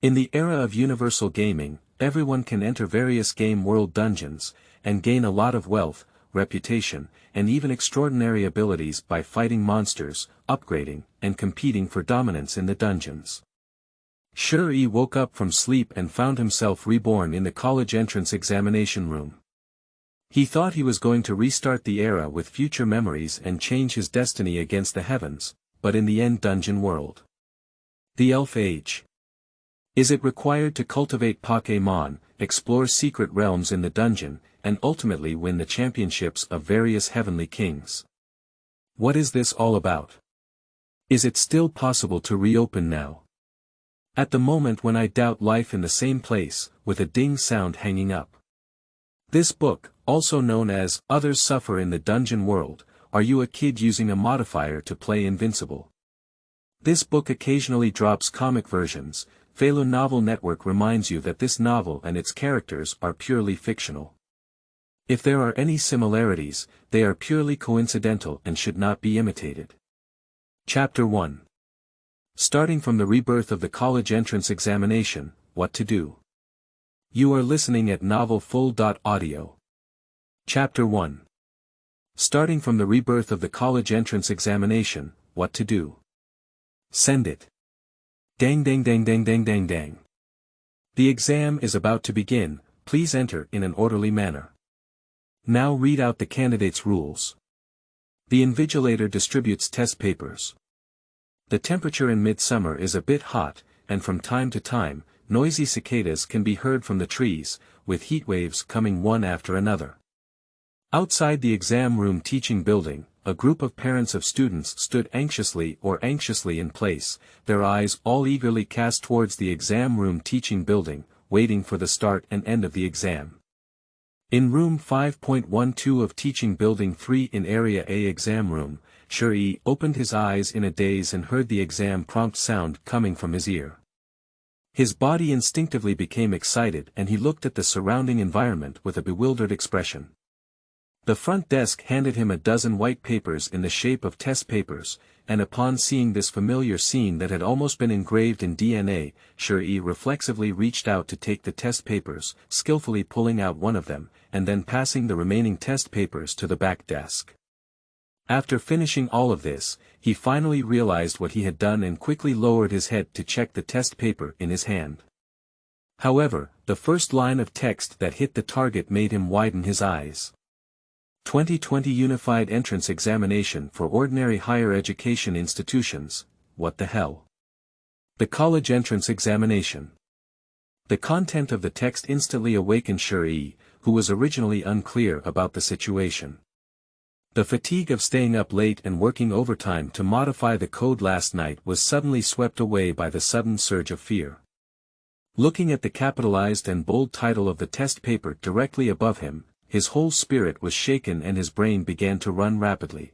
In the era of universal gaming, everyone can enter various game world dungeons, and gain a lot of wealth, reputation, and even extraordinary abilities by fighting monsters, upgrading, and competing for dominance in the dungeons. Shi woke up from sleep and found himself reborn in the college entrance examination room. He thought he was going to restart the era with future memories and change his destiny against the heavens, but in the end dungeon world. The Elf Age. Is it required to cultivate Pokémon, explore secret realms in the dungeon, and ultimately win the championships of various heavenly kings? What is this all about? Is it still possible to reopen now? At the moment when I doubt life in the same place, with a ding sound hanging up. This book, also known as Others Suffer in the Dungeon World, Are You a Kid Using a Modifier to Play Invincible? This book occasionally drops comic versions. Phaelo Novel Network reminds you that this novel and its characters are purely fictional. If there are any similarities, they are purely coincidental and should not be imitated. Chapter 1. Starting from the rebirth of the college entrance examination, what to do. You are listening at novelfull.audio. Chapter 1. Starting from the rebirth of the college entrance examination, what to do. Send it. Dang dang dang dang dang dang dang. The exam is about to begin, please enter in an orderly manner. Now read out the candidates' rules. The invigilator distributes test papers. The temperature in midsummer is a bit hot, and from time to time, noisy cicadas can be heard from the trees, with heat waves coming one after another. Outside the exam room teaching building, a group of parents of students stood anxiously in place, their eyes all eagerly cast towards the exam room teaching building, waiting for the start and end of the exam. In room 5.12 of teaching building 3 in area A exam room, Shi opened his eyes in a daze and heard the exam prompt sound coming from his ear. His body instinctively became excited and he looked at the surrounding environment with a bewildered expression. The front desk handed him a dozen white papers in the shape of test papers, and upon seeing this familiar scene that had almost been engraved in DNA, Shi reflexively reached out to take the test papers, skillfully pulling out one of them, and then passing the remaining test papers to the back desk. After finishing all of this, he finally realized what he had done and quickly lowered his head to check the test paper in his hand. However, the first line of text that hit the target made him widen his eyes. 2020 Unified Entrance Examination for Ordinary Higher Education Institutions, what the hell? The College Entrance Examination. The content of the text instantly awakened Shi, who was originally unclear about the situation. The fatigue of staying up late and working overtime to modify the code last night was suddenly swept away by the sudden surge of fear. Looking at the capitalized and bold title of the test paper directly above him, his whole spirit was shaken and his brain began to run rapidly.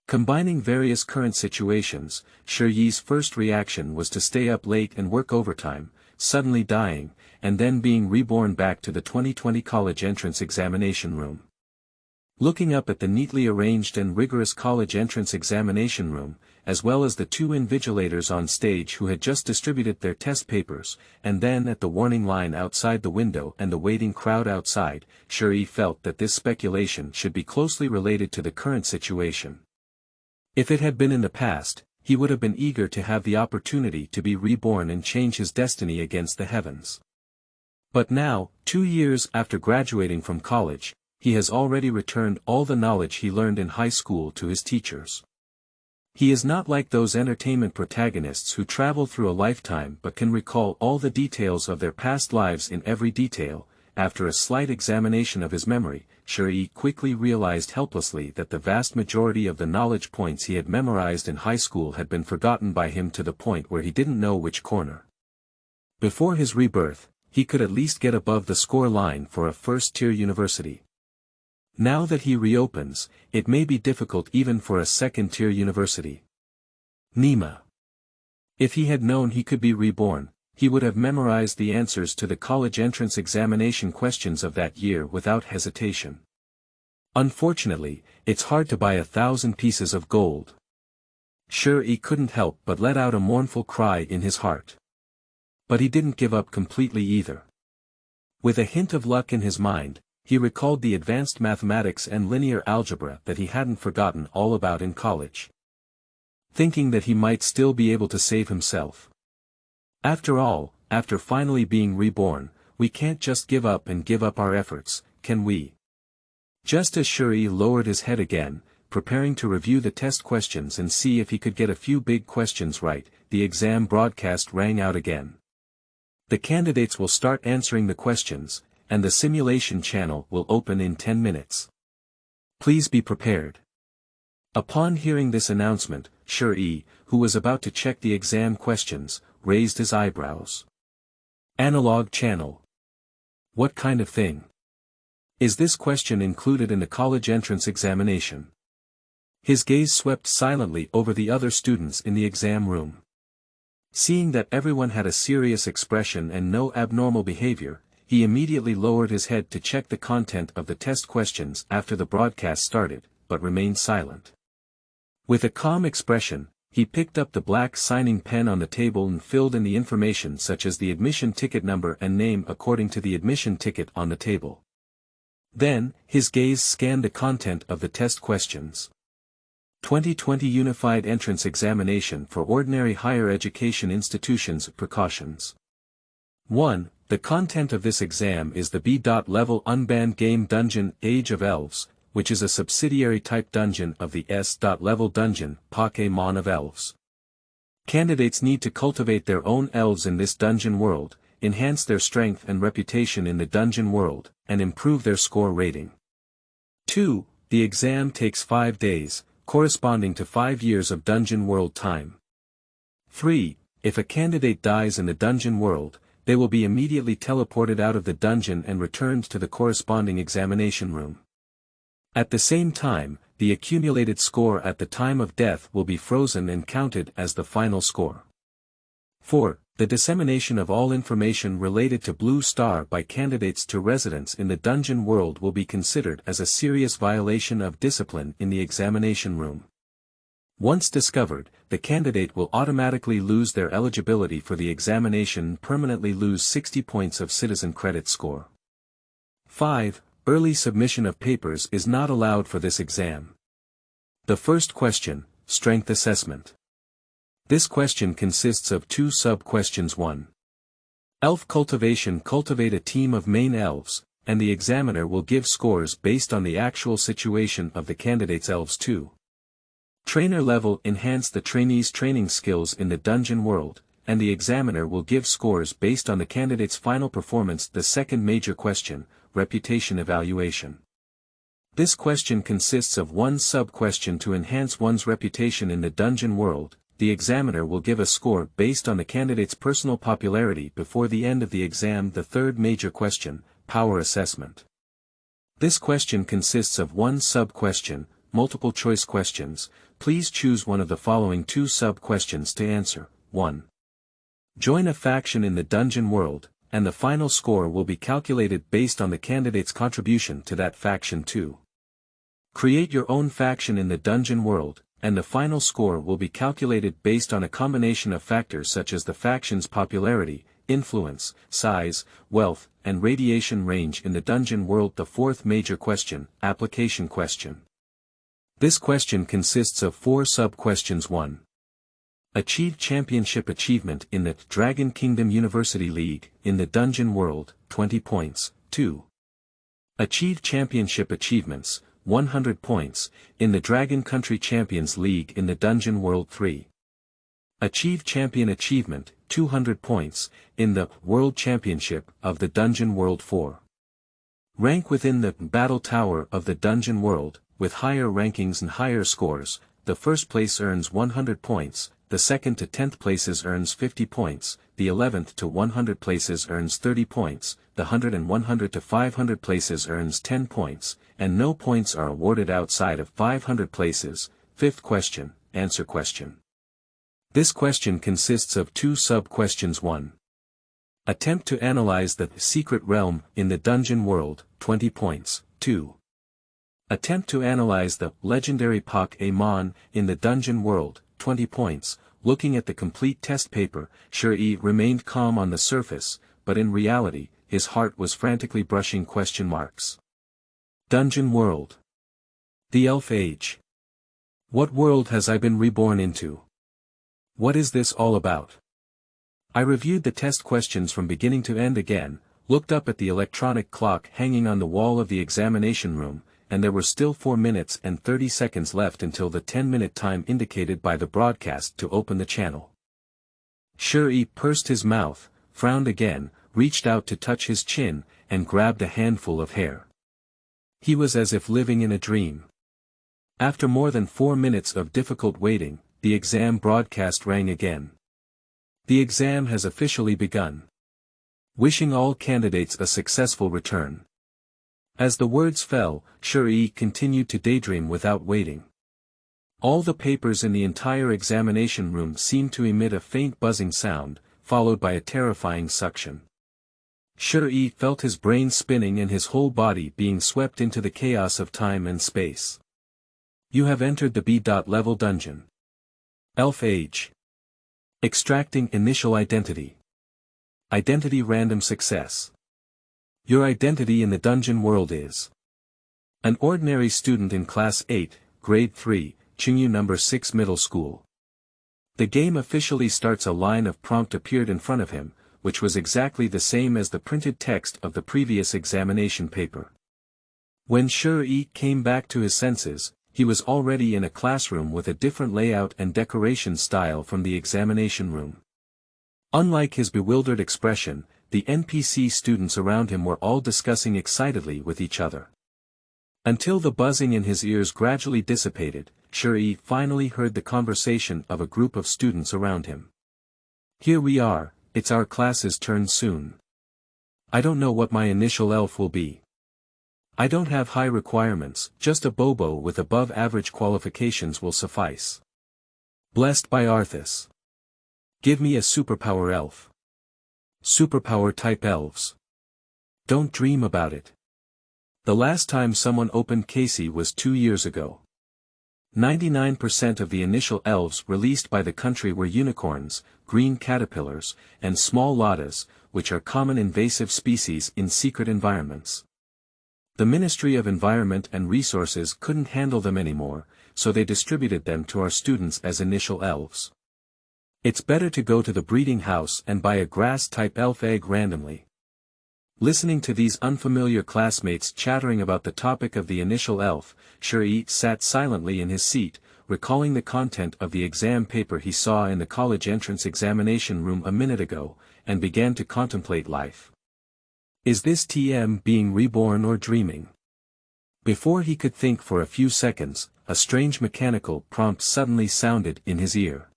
Combining various current situations, Shi's first reaction was to stay up late and work overtime, suddenly dying, and then being reborn back to the 2020 college entrance examination room. Looking up at the neatly arranged and rigorous college entrance examination room, as well as the two invigilators on stage who had just distributed their test papers, and then at the warning line outside the window and the waiting crowd outside, Shi felt that this speculation should be closely related to the current situation. If it had been in the past, he would have been eager to have the opportunity to be reborn and change his destiny against the heavens. But now, 2 years after graduating from college, he has already returned all the knowledge he learned in high school to his teachers. He is not like those entertainment protagonists who travel through a lifetime but can recall all the details of their past lives in every detail. After a slight examination of his memory, Shi quickly realized helplessly that the vast majority of the knowledge points he had memorized in high school had been forgotten by him to the point where he didn't know which corner. Before his rebirth, he could at least get above the score line for a first-tier university. Now that he reopens, it may be difficult even for a second-tier university. Nima. If he had known he could be reborn, he would have memorized the answers to the college entrance examination questions of that year without hesitation. Unfortunately, it's hard to buy 1,000 pieces of gold. Shi couldn't help but let out a mournful cry in his heart. But he didn't give up completely either. With a hint of luck in his mind, he recalled the advanced mathematics and linear algebra that he hadn't forgotten all about in college. Thinking that he might still be able to save himself. After all, after finally being reborn, we can't just give up and give up our efforts, can we? Just as Shuri lowered his head again, preparing to review the test questions and see if he could get a few big questions right, the exam broadcast rang out again. The candidates will start answering the questions, and the simulation channel will open in 10 minutes. Please be prepared. Upon hearing this announcement, Shuri, who was about to check the exam questions, raised his eyebrows. Analog channel. What kind of thing? Is this question included in the college entrance examination? His gaze swept silently over the other students in the exam room. Seeing that everyone had a serious expression and no abnormal behavior, he immediately lowered his head to check the content of the test questions after the broadcast started, but remained silent. With a calm expression, he picked up the black signing pen on the table and filled in the information such as the admission ticket number and name according to the admission ticket on the table. Then, his gaze scanned the content of the test questions. 2020 Unified Entrance Examination for Ordinary Higher Education Institutions. Precautions. 1. The content of this exam is the B.level unbanned game dungeon Age of Elves, which is a subsidiary type dungeon of the S.level dungeon Pokémon of Elves. Candidates need to cultivate their own elves in this dungeon world, enhance their strength and reputation in the dungeon world, and improve their score rating. 2. The exam takes 5 days, corresponding to 5 years of dungeon world time. 3. If a candidate dies in the dungeon world, they will be immediately teleported out of the dungeon and returned to the corresponding examination room. At the same time, the accumulated score at the time of death will be frozen and counted as the final score. 4. The dissemination of all information related to Blue Star by candidates to residents in the dungeon world will be considered as a serious violation of discipline in the examination room. Once discovered, the candidate will automatically lose their eligibility for the examination and permanently lose 60 points of citizen credit score. 5. Early submission of papers is not allowed for this exam. The first question, Strength Assessment. This question consists of 2 sub-questions. 1. Elf Cultivation. Cultivate a team of main elves, and the examiner will give scores based on the actual situation of the candidate's elves. 2. Trainer level. Enhance the trainee's training skills in the dungeon world, and the examiner will give scores based on the candidate's final performance. The second major question, Reputation Evaluation. This question consists of 1 sub-question to enhance one's reputation in the dungeon world. The examiner will give a score based on the candidate's personal popularity before the end of the exam. The third major question, Power Assessment. This question consists of 1 sub-question, multiple choice questions. Please choose one of the following 2 sub-questions to answer. 1. Join a faction in the dungeon world, and the final score will be calculated based on the candidate's contribution to that faction. 2. Create your own faction in the dungeon world, and the final score will be calculated based on a combination of factors such as the faction's popularity, influence, size, wealth, and radiation range in the dungeon world. The fourth major question, Application Question. This question consists of 4 sub-questions. 1. Achieve championship achievement in the Dragon Kingdom University League in the dungeon world, 20 points. 2. Achieve championship achievements, 100 points, in the Dragon Country Champions League in the dungeon world. 3. Achieve champion achievement, 200 points, in the World Championship of the dungeon world. 4. Rank within the Battle Tower of the dungeon world, with higher rankings and higher scores. The first place earns 100 points, the second to 10th places earns 50 points, the 11th to 100 places earns 30 points, the 100 and 100 to 500 places earns 10 points, and no points are awarded outside of 500 places. Fifth question, Answer Question. This question consists of 2 sub-questions. 1. Attempt to analyze the secret realm in the dungeon world, 20 points. 2. Attempt to analyze the legendary Pokémon in the dungeon world, 20 points. looking at the complete test paper. Shi remained calm on the surface, but in reality, his heart was frantically brushing question marks. Dungeon world. The Elf Age. What world has I been reborn into? What is this all about? I reviewed the test questions from beginning to end again, looked up at the electronic clock hanging on the wall of the examination room, and there were still 4 minutes and 30 seconds left until the 10-minute time indicated by the broadcast to open the channel. Shi pursed his mouth, frowned again, reached out to touch his chin, and grabbed a handful of hair. He was as if living in a dream. After more than 4 minutes of difficult waiting, the exam broadcast rang again. The exam has officially begun. Wishing all candidates a successful return. As the words fell, Shi continued to daydream without waiting. All the papers in the entire examination room seemed to emit a faint buzzing sound, followed by a terrifying suction. Shi felt his brain spinning and his whole body being swept into the chaos of time and space. You have entered the B.level dungeon. Elf Age. Extracting initial identity. Identity random success. Your identity in the dungeon world is an ordinary student in Class 8, Grade 3, Chungyu No. 6 Middle School. The game officially starts. A line of prompt appeared in front of him, which was exactly the same as the printed text of the previous examination paper. When Shi came back to his senses, he was already in a classroom with a different layout and decoration style from the examination room. Unlike his bewildered expression, the NPC students around him were all discussing excitedly with each other. Until the buzzing in his ears gradually dissipated, Shi finally heard the conversation of a group of students around him. Here we are, it's our class's turn soon. I don't know what my initial elf will be. I don't have high requirements, just a bobo with above average qualifications will suffice. Blessed by Arthas. Give me a superpower elf. Superpower type elves. Don't dream about it. The last time someone opened Casey was 2 years ago. 99% of the initial elves released by the country were unicorns, green caterpillars, and small lottas, which are common invasive species in secret environments. The Ministry of Environment and Resources couldn't handle them anymore, so they distributed them to our students as initial elves. It's better to go to the breeding house and buy a grass-type elf egg randomly. Listening to these unfamiliar classmates chattering about the topic of the initial elf, Shi sat silently in his seat, recalling the content of the exam paper he saw in the college entrance examination room a minute ago, and began to contemplate life. Is this TM being reborn or dreaming? Before he could think for a few seconds, a strange mechanical prompt suddenly sounded in his ear.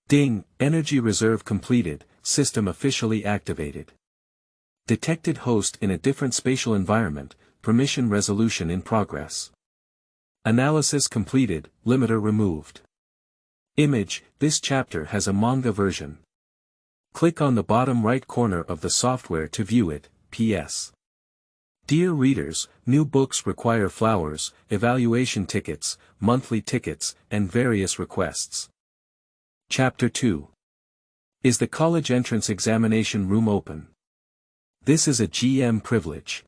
Ding, energy reserve completed, system officially activated. Detected host in a different spatial environment, permission resolution in progress. Analysis completed, limiter removed. Image, this chapter has a manga version. Click on the bottom right corner of the software to view it. P.S. Dear readers, new books require flowers, evaluation tickets, monthly tickets, and various requests. Chapter 2. Is the college entrance examination room open? This is a GM privilege.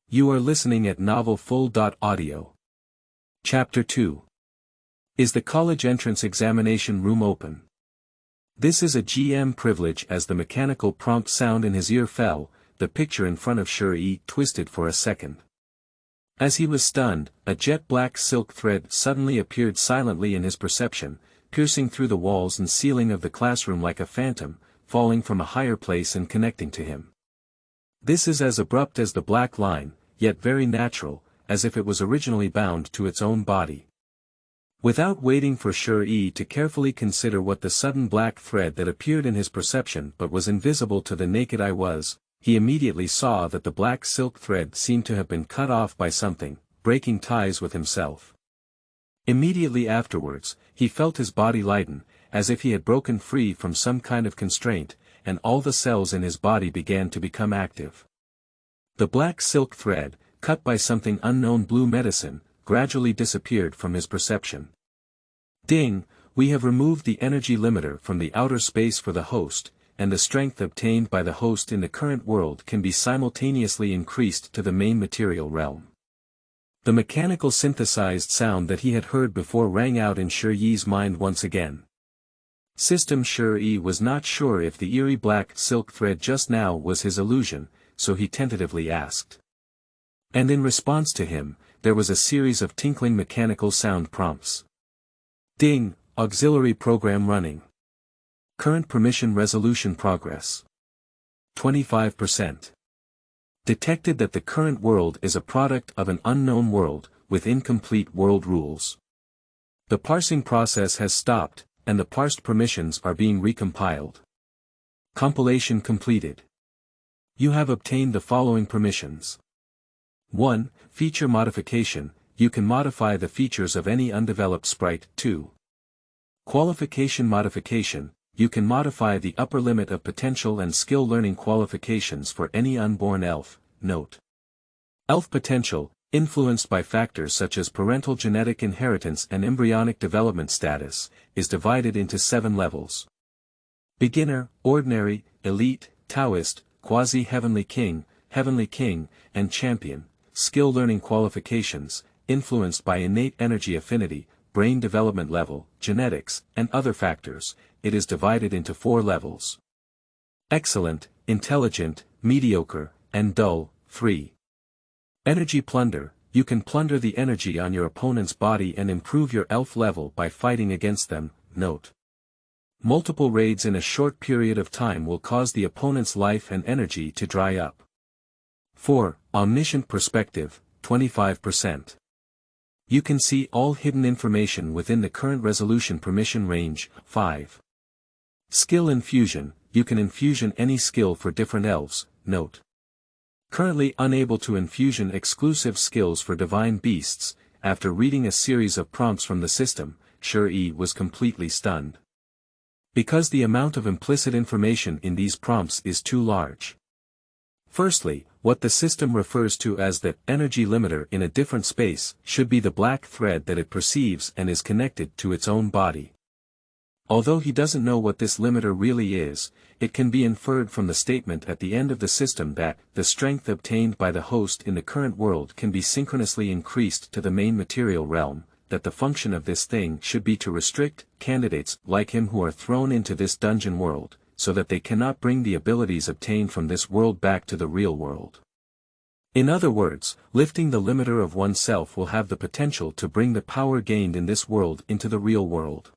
You are listening at novelfull.audio. Chapter 2. Is the college entrance examination room open? This is a GM privilege. As the mechanical prompt sound in his ear fell, the picture in front of Shi twisted for a second. As he was stunned, a jet-black silk thread suddenly appeared silently in his perception, piercing through the walls and ceiling of the classroom like a phantom, falling from a higher place and connecting to him. This is as abrupt as the black line, yet very natural, as if it was originally bound to its own body. Without waiting for Shi to carefully consider what the sudden black thread that appeared in his perception but was invisible to the naked eye was, he immediately saw that the black silk thread seemed to have been cut off by something, breaking ties with himself. Immediately afterwards, he felt his body lighten, as if he had broken free from some kind of constraint, and all the cells in his body began to become active. The black silk thread, cut by something unknown blue medicine, gradually disappeared from his perception. Ding, We have removed the energy limiter from the outer space for the host, and the strength obtained by the host in the current world can be simultaneously increased to the main material realm. The mechanical synthesized sound that he had heard before rang out in Shi-Yi's mind once again. System Shi-Yi was not sure if the eerie black silk thread just now was his illusion, so he tentatively asked. And in response to him, there was a series of tinkling mechanical sound prompts. Ding, auxiliary program running. Current permission resolution progress. 25%. Detected that the current world is a product of an unknown world, with incomplete world rules. The parsing process has stopped, and the parsed permissions are being recompiled. Compilation completed. You have obtained the following permissions. 1. Feature modification, you can modify the features of any undeveloped sprite. 2. Qualification modification, you can modify the upper limit of potential and skill learning qualifications for any unborn elf. Note. Elf potential, influenced by factors such as parental genetic inheritance and embryonic development status, is divided into 7 levels. Beginner, Ordinary, Elite, Taoist, Quasi-Heavenly King, and Champion. Skill learning qualifications, influenced by innate energy affinity, brain development level, genetics, and other factors, it is divided into 4 levels. Excellent, Intelligent, Mediocre, and Dull. 3. Energy plunder, you can plunder the energy on your opponent's body and improve your elf level by fighting against them. Note. Multiple raids in a short period of time will cause the opponent's life and energy to dry up. 4. Omniscient perspective, 25%. You can see all hidden information within the current resolution permission range. 5. Skill infusion, you can infusion any skill for different elves. Note. Currently unable to infusion exclusive skills for divine beasts. After reading a series of prompts from the system, Shi-Yi was completely stunned. Because the amount of implicit information in these prompts is too large. Firstly, what the system refers to as the energy limiter in a different space should be the black thread that it perceives and is connected to its own body. Although he doesn't know what this limiter really is, it can be inferred from the statement at the end of the system that the strength obtained by the host in the current world can be synchronously increased to the main material realm, that the function of this thing should be to restrict candidates like him who are thrown into this dungeon world, so that they cannot bring the abilities obtained from this world back to the real world. In other words, lifting the limiter of oneself will have the potential to bring the power gained in this world into the real world.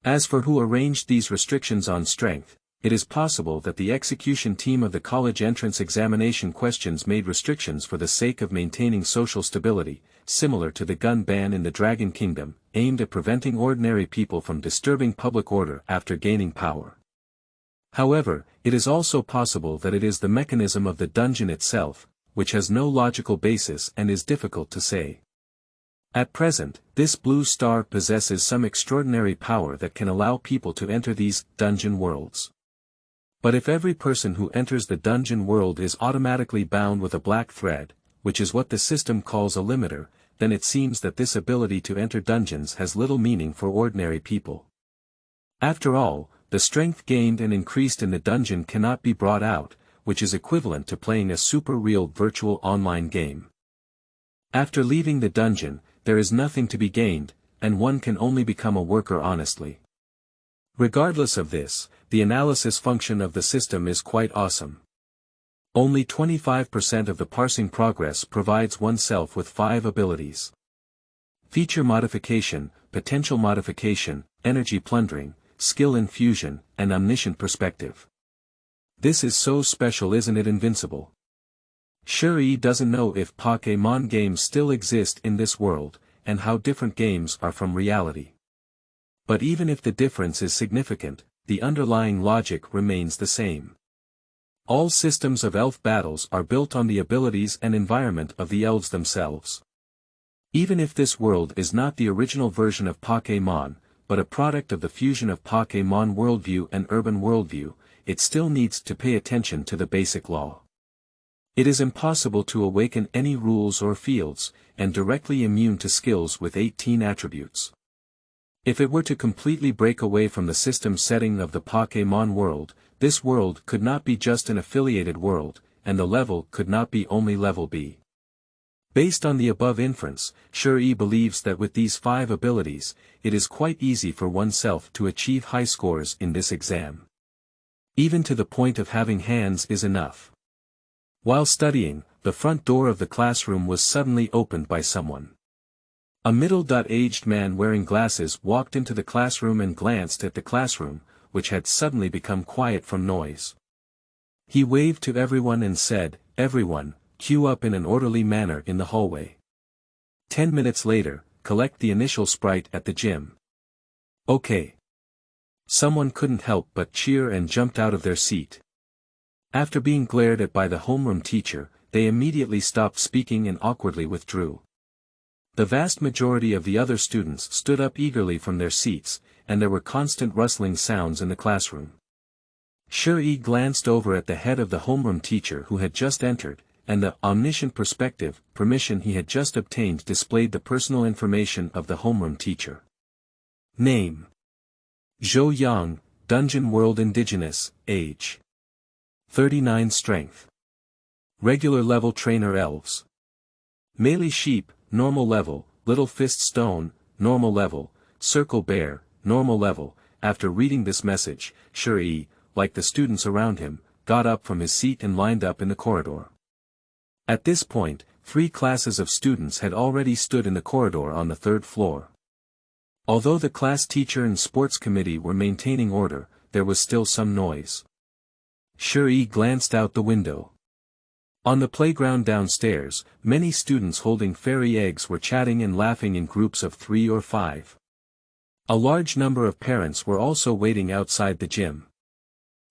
As for who arranged these restrictions on strength, it is possible that the execution team of the college entrance examination questions made restrictions for the sake of maintaining social stability, similar to the gun ban in the Dragon Kingdom, aimed at preventing ordinary people from disturbing public order after gaining power. However, it is also possible that it is the mechanism of the dungeon itself, which has no logical basis and is difficult to say. At present, this blue star possesses some extraordinary power that can allow people to enter these dungeon worlds. But if every person who enters the dungeon world is automatically bound with a black thread, which is what the system calls a limiter, then it seems that this ability to enter dungeons has little meaning for ordinary people. After all, the strength gained and increased in the dungeon cannot be brought out, which is equivalent to playing a super-real virtual online game. After leaving the dungeon, there is nothing to be gained, and one can only become a worker honestly. Regardless of this, the analysis function of the system is quite awesome. Only 25% of the parsing progress provides oneself with 5 abilities. Feature modification, potential modification, energy plundering, skill infusion, and omniscient perspective. This is so special, isn't it invincible? Shi-Yi doesn't know if Pokémon games still exist in this world, and how different games are from reality. But even if the difference is significant, the underlying logic remains the same. All systems of elf battles are built on the abilities and environment of the elves themselves. Even if this world is not the original version of Pokémon, but a product of the fusion of Pokémon worldview and urban worldview, it still needs to pay attention to the basic law. It is impossible to awaken any rules or fields, and directly immune to skills with 18 attributes. If it were to completely break away from the system setting of the Pokémon world, this world could not be just an affiliated world, and the level could not be only level B. Based on the above inference, Shuri believes that with these 5 abilities, it is quite easy for oneself to achieve high scores in this exam. Even to the point of having hands is enough. While studying, the front door of the classroom was suddenly opened by someone. A middle-aged man wearing glasses walked into the classroom and glanced at the classroom, which had suddenly become quiet from noise. He waved to everyone and said, "Everyone, queue up in an orderly manner in the hallway. 10 minutes later, collect the initial sprite at the gym." Okay. Someone couldn't help but cheer and jumped out of their seat. After being glared at by the homeroom teacher, they immediately stopped speaking and awkwardly withdrew. The vast majority of the other students stood up eagerly from their seats, and there were constant rustling sounds in the classroom. Shuri glanced over at the head of the homeroom teacher who had just entered, and the omniscient permission he had just obtained displayed the personal information of the homeroom teacher. Name: Zhou Yang, Dungeon World Indigenous, age 39 strength. Regular level trainer elves. Melee sheep, normal level, little fist stone, normal level, circle bear, normal level. After reading this message, Shuri, like the students around him, got up from his seat and lined up in the corridor. At this point, 3 classes of students had already stood in the corridor on the 3rd floor. Although the class teacher and sports committee were maintaining order, there was still some noise. Shuri glanced out the window. On the playground downstairs, many students holding fairy eggs were chatting and laughing in groups of 3 or 5. A large number of parents were also waiting outside the gym.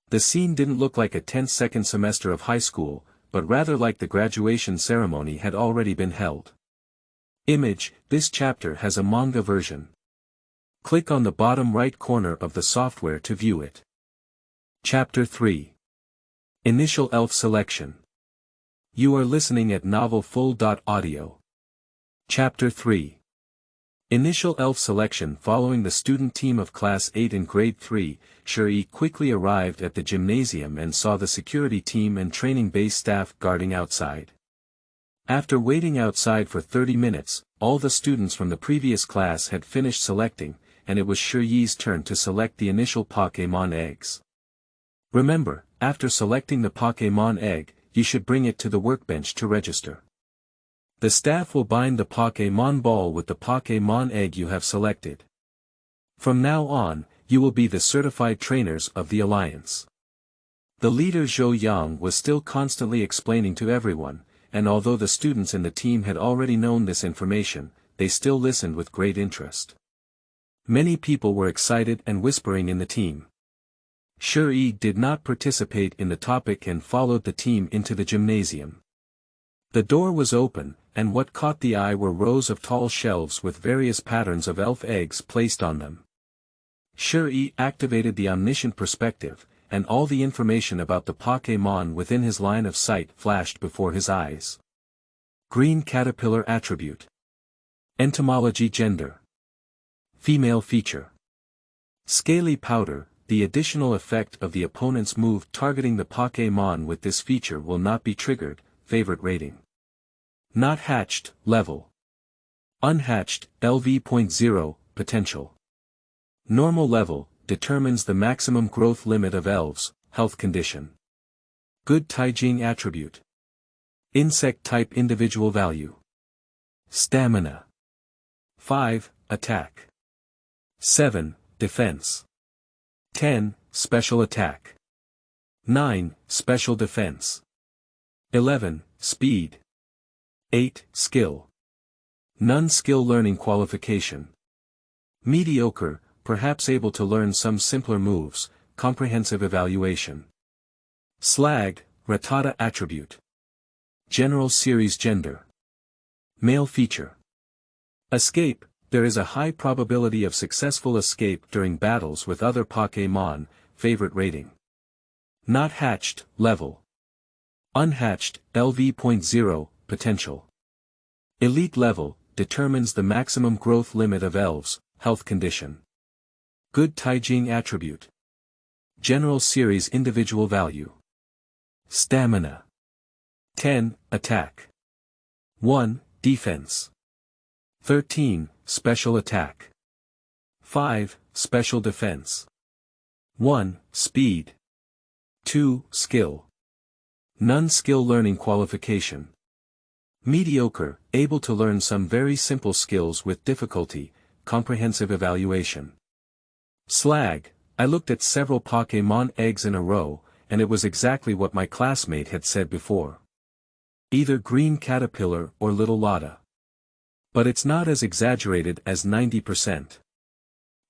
The scene didn't look like a tense second semester of high school, but rather like the graduation ceremony had already been held. Image: this chapter has a manga version. Click on the bottom right corner of the software to view it. Chapter 3. Initial Elf Selection. You are listening at novelfull.audio. Chapter 3. Initial Elf Selection. Following the student team of Class 8 in Grade 3, Shuri quickly arrived at the gymnasium and saw the security team and training base staff guarding outside. After waiting outside for 30 minutes, all the students from the previous class had finished selecting, and it was Shuri's turn to select the initial Pokémon eggs. Remember, after selecting the Pokémon egg, you should bring it to the workbench to register. The staff will bind the Pokémon ball with the Pokémon egg you have selected. From now on, you will be the certified trainers of the Alliance. The leader Zhou Yang was still constantly explaining to everyone, and although the students in the team had already known this information, they still listened with great interest. Many people were excited and whispering in the team. Shuri did not participate in the topic and followed the team into the gymnasium. The door was open, and what caught the eye were rows of tall shelves with various patterns of elf eggs placed on them. Shuri activated the omniscient perspective, and all the information about the Pokémon within his line of sight flashed before his eyes. Green caterpillar attribute. Entomology gender. Female feature. Scaly powder. The additional effect of the opponent's move targeting the Pokémon with this feature will not be triggered. Favorite rating. Not hatched, level. Unhatched, LV.0, potential. Normal level, determines the maximum growth limit of elves, health condition. Good Taijing attribute. Insect type individual value. Stamina. 5, attack. 7, defense. 10, special attack. 9, special defense. 11, speed. 8, skill. None skill learning qualification. Mediocre, perhaps able to learn some simpler moves, comprehensive evaluation. Slag, Rattata attribute. General series gender. Male feature. Escape, there is a high probability of successful escape during battles with other Pokémon, favorite rating. Not hatched, level. Unhatched, LV.0, potential. Elite level, determines the maximum growth limit of elves, health condition. Good Taijing attribute. General series individual value. Stamina. 10, attack. 1, defense. 13, special attack. 5, special defense. 1, speed. 2, skill. None skill learning qualification. Mediocre, able to learn some very simple skills with difficulty, comprehensive evaluation. Slag, I looked at several Pokémon eggs in a row, and it was exactly what my classmate had said before. Either green caterpillar or little Lotta. But it's not as exaggerated as 90%.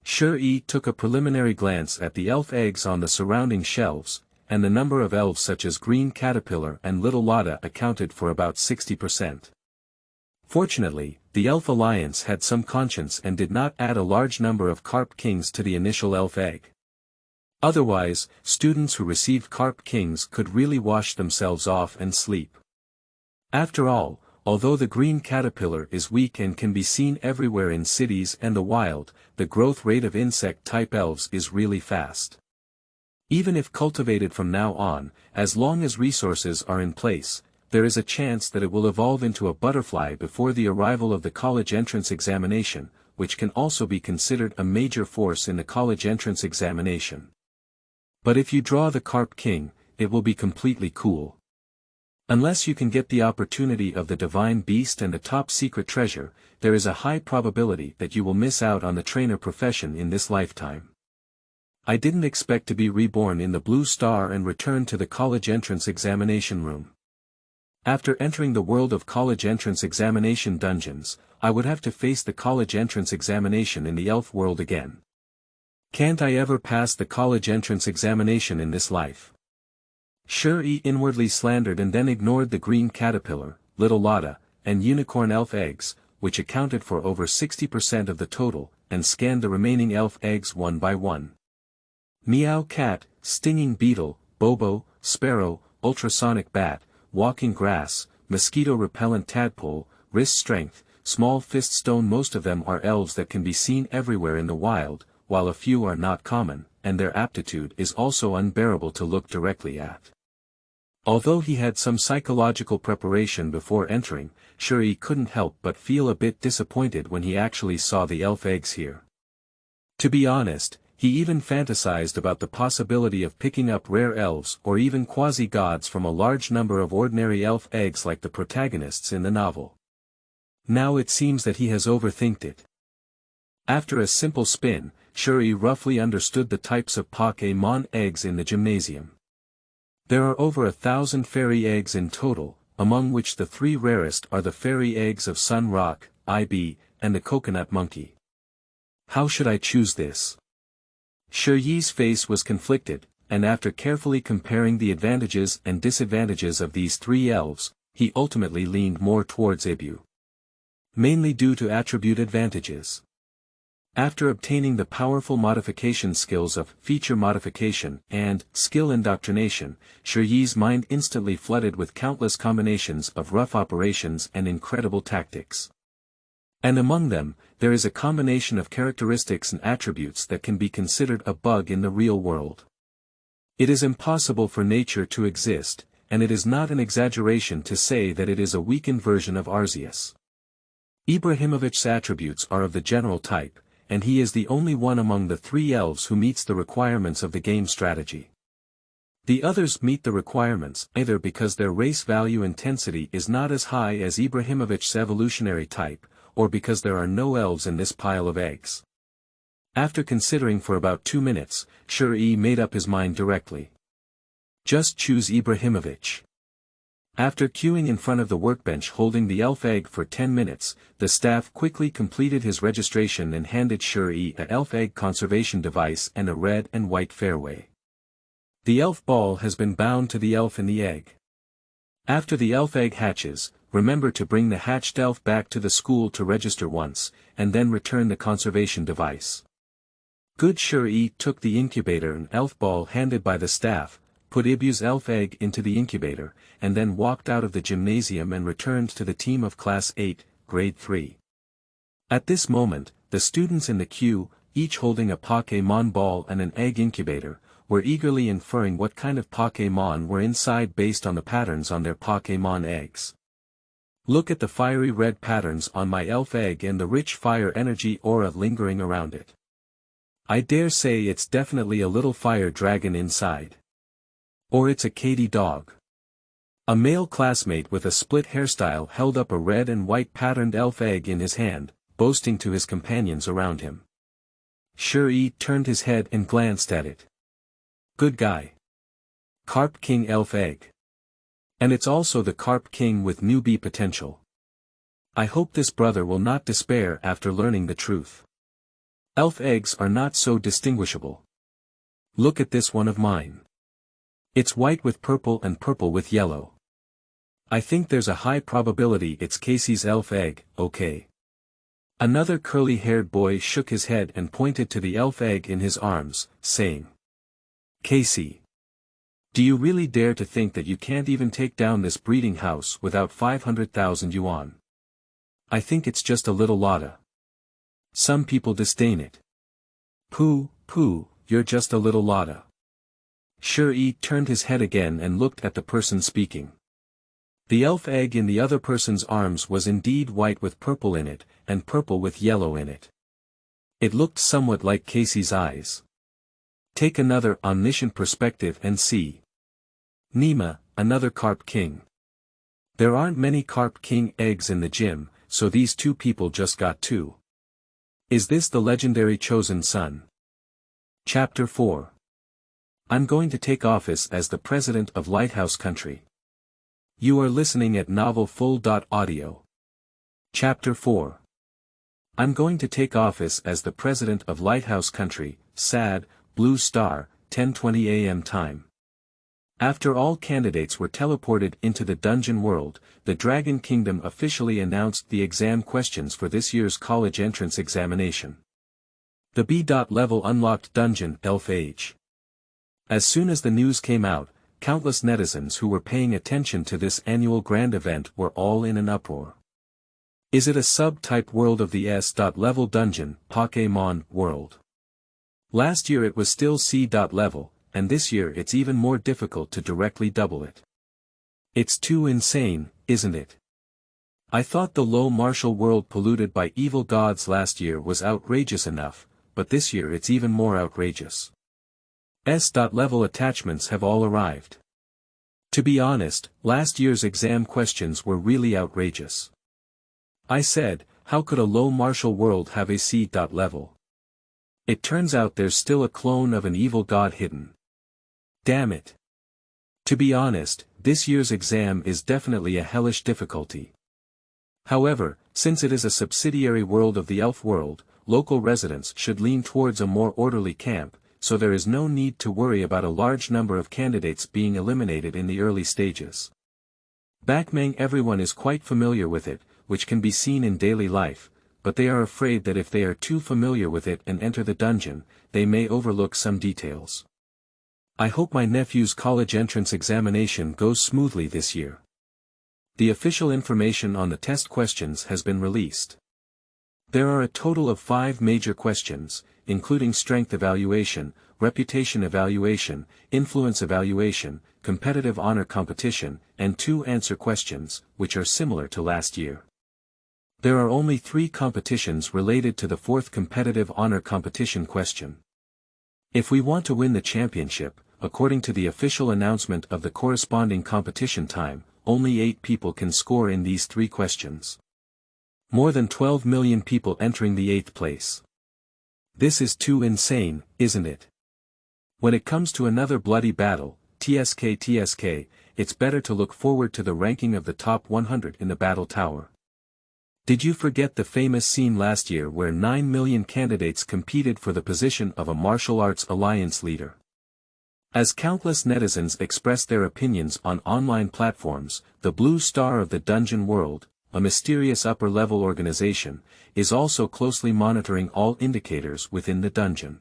Shi took a preliminary glance at the elf eggs on the surrounding shelves, and the number of elves such as Green Caterpillar and Little Lotta accounted for about 60%. Fortunately, the Elf Alliance had some conscience and did not add a large number of Carp Kings to the initial elf egg. Otherwise, students who received Carp Kings could really wash themselves off and sleep. After all, although the Green Caterpillar is weak and can be seen everywhere in cities and the wild, the growth rate of insect-type elves is really fast. Even if cultivated from now on, as long as resources are in place, there is a chance that it will evolve into a butterfly before the arrival of the college entrance examination, which can also be considered a major force in the college entrance examination. But if you draw the Carp King, it will be completely cool. Unless you can get the opportunity of the Divine Beast and the top secret treasure, there is a high probability that you will miss out on the trainer profession in this lifetime. I didn't expect to be reborn in the Blue Star and return to the college entrance examination room. After entering the world of college entrance examination dungeons, I would have to face the college entrance examination in the elf world again. Can't I ever pass the college entrance examination in this life? Shi inwardly slandered and then ignored the Green Caterpillar, Little Lotta, and Unicorn elf eggs, which accounted for over 60% of the total, and scanned the remaining elf eggs one by one. Meow Cat, Stinging Beetle, Bobo, Sparrow, Ultrasonic Bat, Walking Grass, Mosquito Repellent Tadpole, Wrist Strength, Small Fist Stone. Most of them are elves that can be seen everywhere in the wild, while a few are not common, and their aptitude is also unbearable to look directly at. Although he had some psychological preparation before entering, Shi couldn't help but feel a bit disappointed when he actually saw the elf eggs here. To be honest, he even fantasized about the possibility of picking up rare elves or even quasi-gods from a large number of ordinary elf eggs like the protagonists in the novel. Now it seems that he has overthinked it. After a simple spin, Shi roughly understood the types of Pokémon eggs in the gymnasium. There are over 1,000 fairy eggs in total, among which the 3 rarest are the fairy eggs of Sun Rock, IB, and the coconut monkey. How should I choose this? Shi's face was conflicted, and after carefully comparing the advantages and disadvantages of these 3 elves, he ultimately leaned more towards Ibu. Mainly due to attribute advantages. After obtaining the powerful modification skills of feature modification and skill indoctrination, Shi's mind instantly flooded with countless combinations of rough operations and incredible tactics. And among them, there is a combination of characteristics and attributes that can be considered a bug in the real world. It is impossible for nature to exist, and it is not an exaggeration to say that it is a weakened version of Arceus. Ibrahimovic's attributes are of the general type, and he is the only one among the 3 elves who meets the requirements of the game strategy. The others meet the requirements either because their race value intensity is not as high as Ibrahimovic's evolutionary type, or because there are no elves in this pile of eggs. After considering for about 2 minutes, Shi made up his mind directly. Just choose Ibrahimovic. After queuing in front of the workbench holding the elf egg for 10 minutes, the staff quickly completed his registration and handed Shi an elf egg conservation device and a red and white fairway. The elf ball has been bound to the elf in the egg. After the elf egg hatches, remember to bring the hatched elf back to the school to register once, and then return the conservation device. Good Shi took the incubator and elf ball handed by the staff, put Ibu's elf egg into the incubator, and then walked out of the gymnasium and returned to the team of Class 8, Grade 3. At this moment, the students in the queue, each holding a Pokémon ball and an egg incubator, were eagerly inferring what kind of Pokémon were inside based on the patterns on their Pokémon eggs. Look at the fiery red patterns on my elf egg and the rich fire energy aura lingering around it. I dare say it's definitely a little fire dragon inside. Or it's a Katy dog. A male classmate with a split hairstyle held up a red and white patterned elf egg in his hand, boasting to his companions around him. Shuri turned his head and glanced at it. Good guy. Carp King elf egg. And it's also the Carp King with newbie potential. I hope this brother will not despair after learning the truth. Elf eggs are not so distinguishable. Look at this one of mine. It's white with purple and purple with yellow. I think there's a high probability it's Casey's elf egg, okay. Another curly-haired boy shook his head and pointed to the elf egg in his arms, saying, Casey. Do you really dare to think that you can't even take down this breeding house without 500,000 yuan? I think it's just a little lotta. Some people disdain it. Pooh, you're just a little lotta. Shuri turned his head again and looked at the person speaking. The elf egg in the other person's arms was indeed white with purple in it, and purple with yellow in it. It looked somewhat like Casey's eyes. Take another omniscient perspective and see. Nima, another Carp King. There aren't many Carp King eggs in the gym, so these two people just got two. Is this the legendary chosen son? Chapter 4. I'm going to take office as the President of Lighthouse Country. You are listening at novelfull.audio. Chapter 4. I'm going to take office as the President of Lighthouse Country, sad, Blue Star, 10:20 a.m. time. After all candidates were teleported into the dungeon world, the Dragon Kingdom officially announced the exam questions for this year's college entrance examination. The B.level unlocked dungeon Elf Age. As soon as the news came out, countless netizens who were paying attention to this annual grand event were all in an uproar. Is it a sub-type world of the S.level dungeon, Pokémon world? Last year it was still C.level, and this year it's even more difficult to directly double it. It's too insane, isn't it? I thought the low martial world polluted by evil gods last year was outrageous enough, but this year it's even more outrageous. S.level attachments have all arrived. To be honest, last year's exam questions were really outrageous. I said, how could a low martial world have a C.level? It turns out there's still a clone of an evil god hidden. Damn it. To be honest, this year's exam is definitely a hellish difficulty. However, since it is a subsidiary world of the elf world, local residents should lean towards a more orderly camp, so there is no need to worry about a large number of candidates being eliminated in the early stages. Backmang everyone is quite familiar with it, which can be seen in daily life, but they are afraid that if they are too familiar with it and enter the dungeon, they may overlook some details. I hope my nephew's college entrance examination goes smoothly this year. The official information on the test questions has been released. There are a total of 5 major questions, including strength evaluation, reputation evaluation, influence evaluation, competitive honor competition, and 2 answer questions, which are similar to last year. There are only 3 competitions related to the 4th competitive honor competition question. If we want to win the championship, according to the official announcement of the corresponding competition time, only 8 people can score in these 3 questions. More than 12 million people entering the 8th place. This is too insane, isn't it? When it comes to another bloody battle, TSK, it's better to look forward to the ranking of the top 100 in the battle tower. Did you forget the famous scene last year where 9 million candidates competed for the position of a martial arts alliance leader? As countless netizens expressed their opinions on online platforms, the Blue Star of the dungeon world, a mysterious upper-level organization, is also closely monitoring all indicators within the dungeon.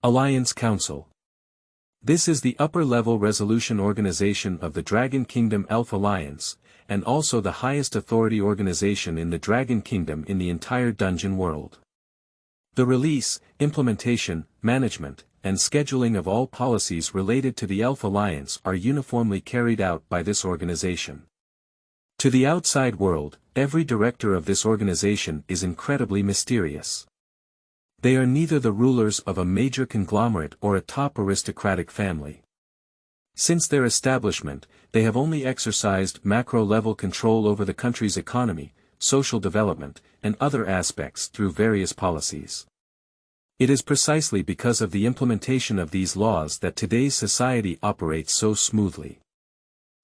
Alliance Council. This is the upper-level resolution organization of the Dragon Kingdom Elf Alliance, and also the highest authority organization in the Dragon Kingdom in the entire dungeon world. The release, implementation, management, and scheduling of all policies related to the Elf Alliance are uniformly carried out by this organization. To the outside world, every director of this organization is incredibly mysterious. They are neither the rulers of a major conglomerate or a top aristocratic family. Since their establishment, they have only exercised macro-level control over the country's economy, social development, and other aspects through various policies. It is precisely because of the implementation of these laws that today's society operates so smoothly.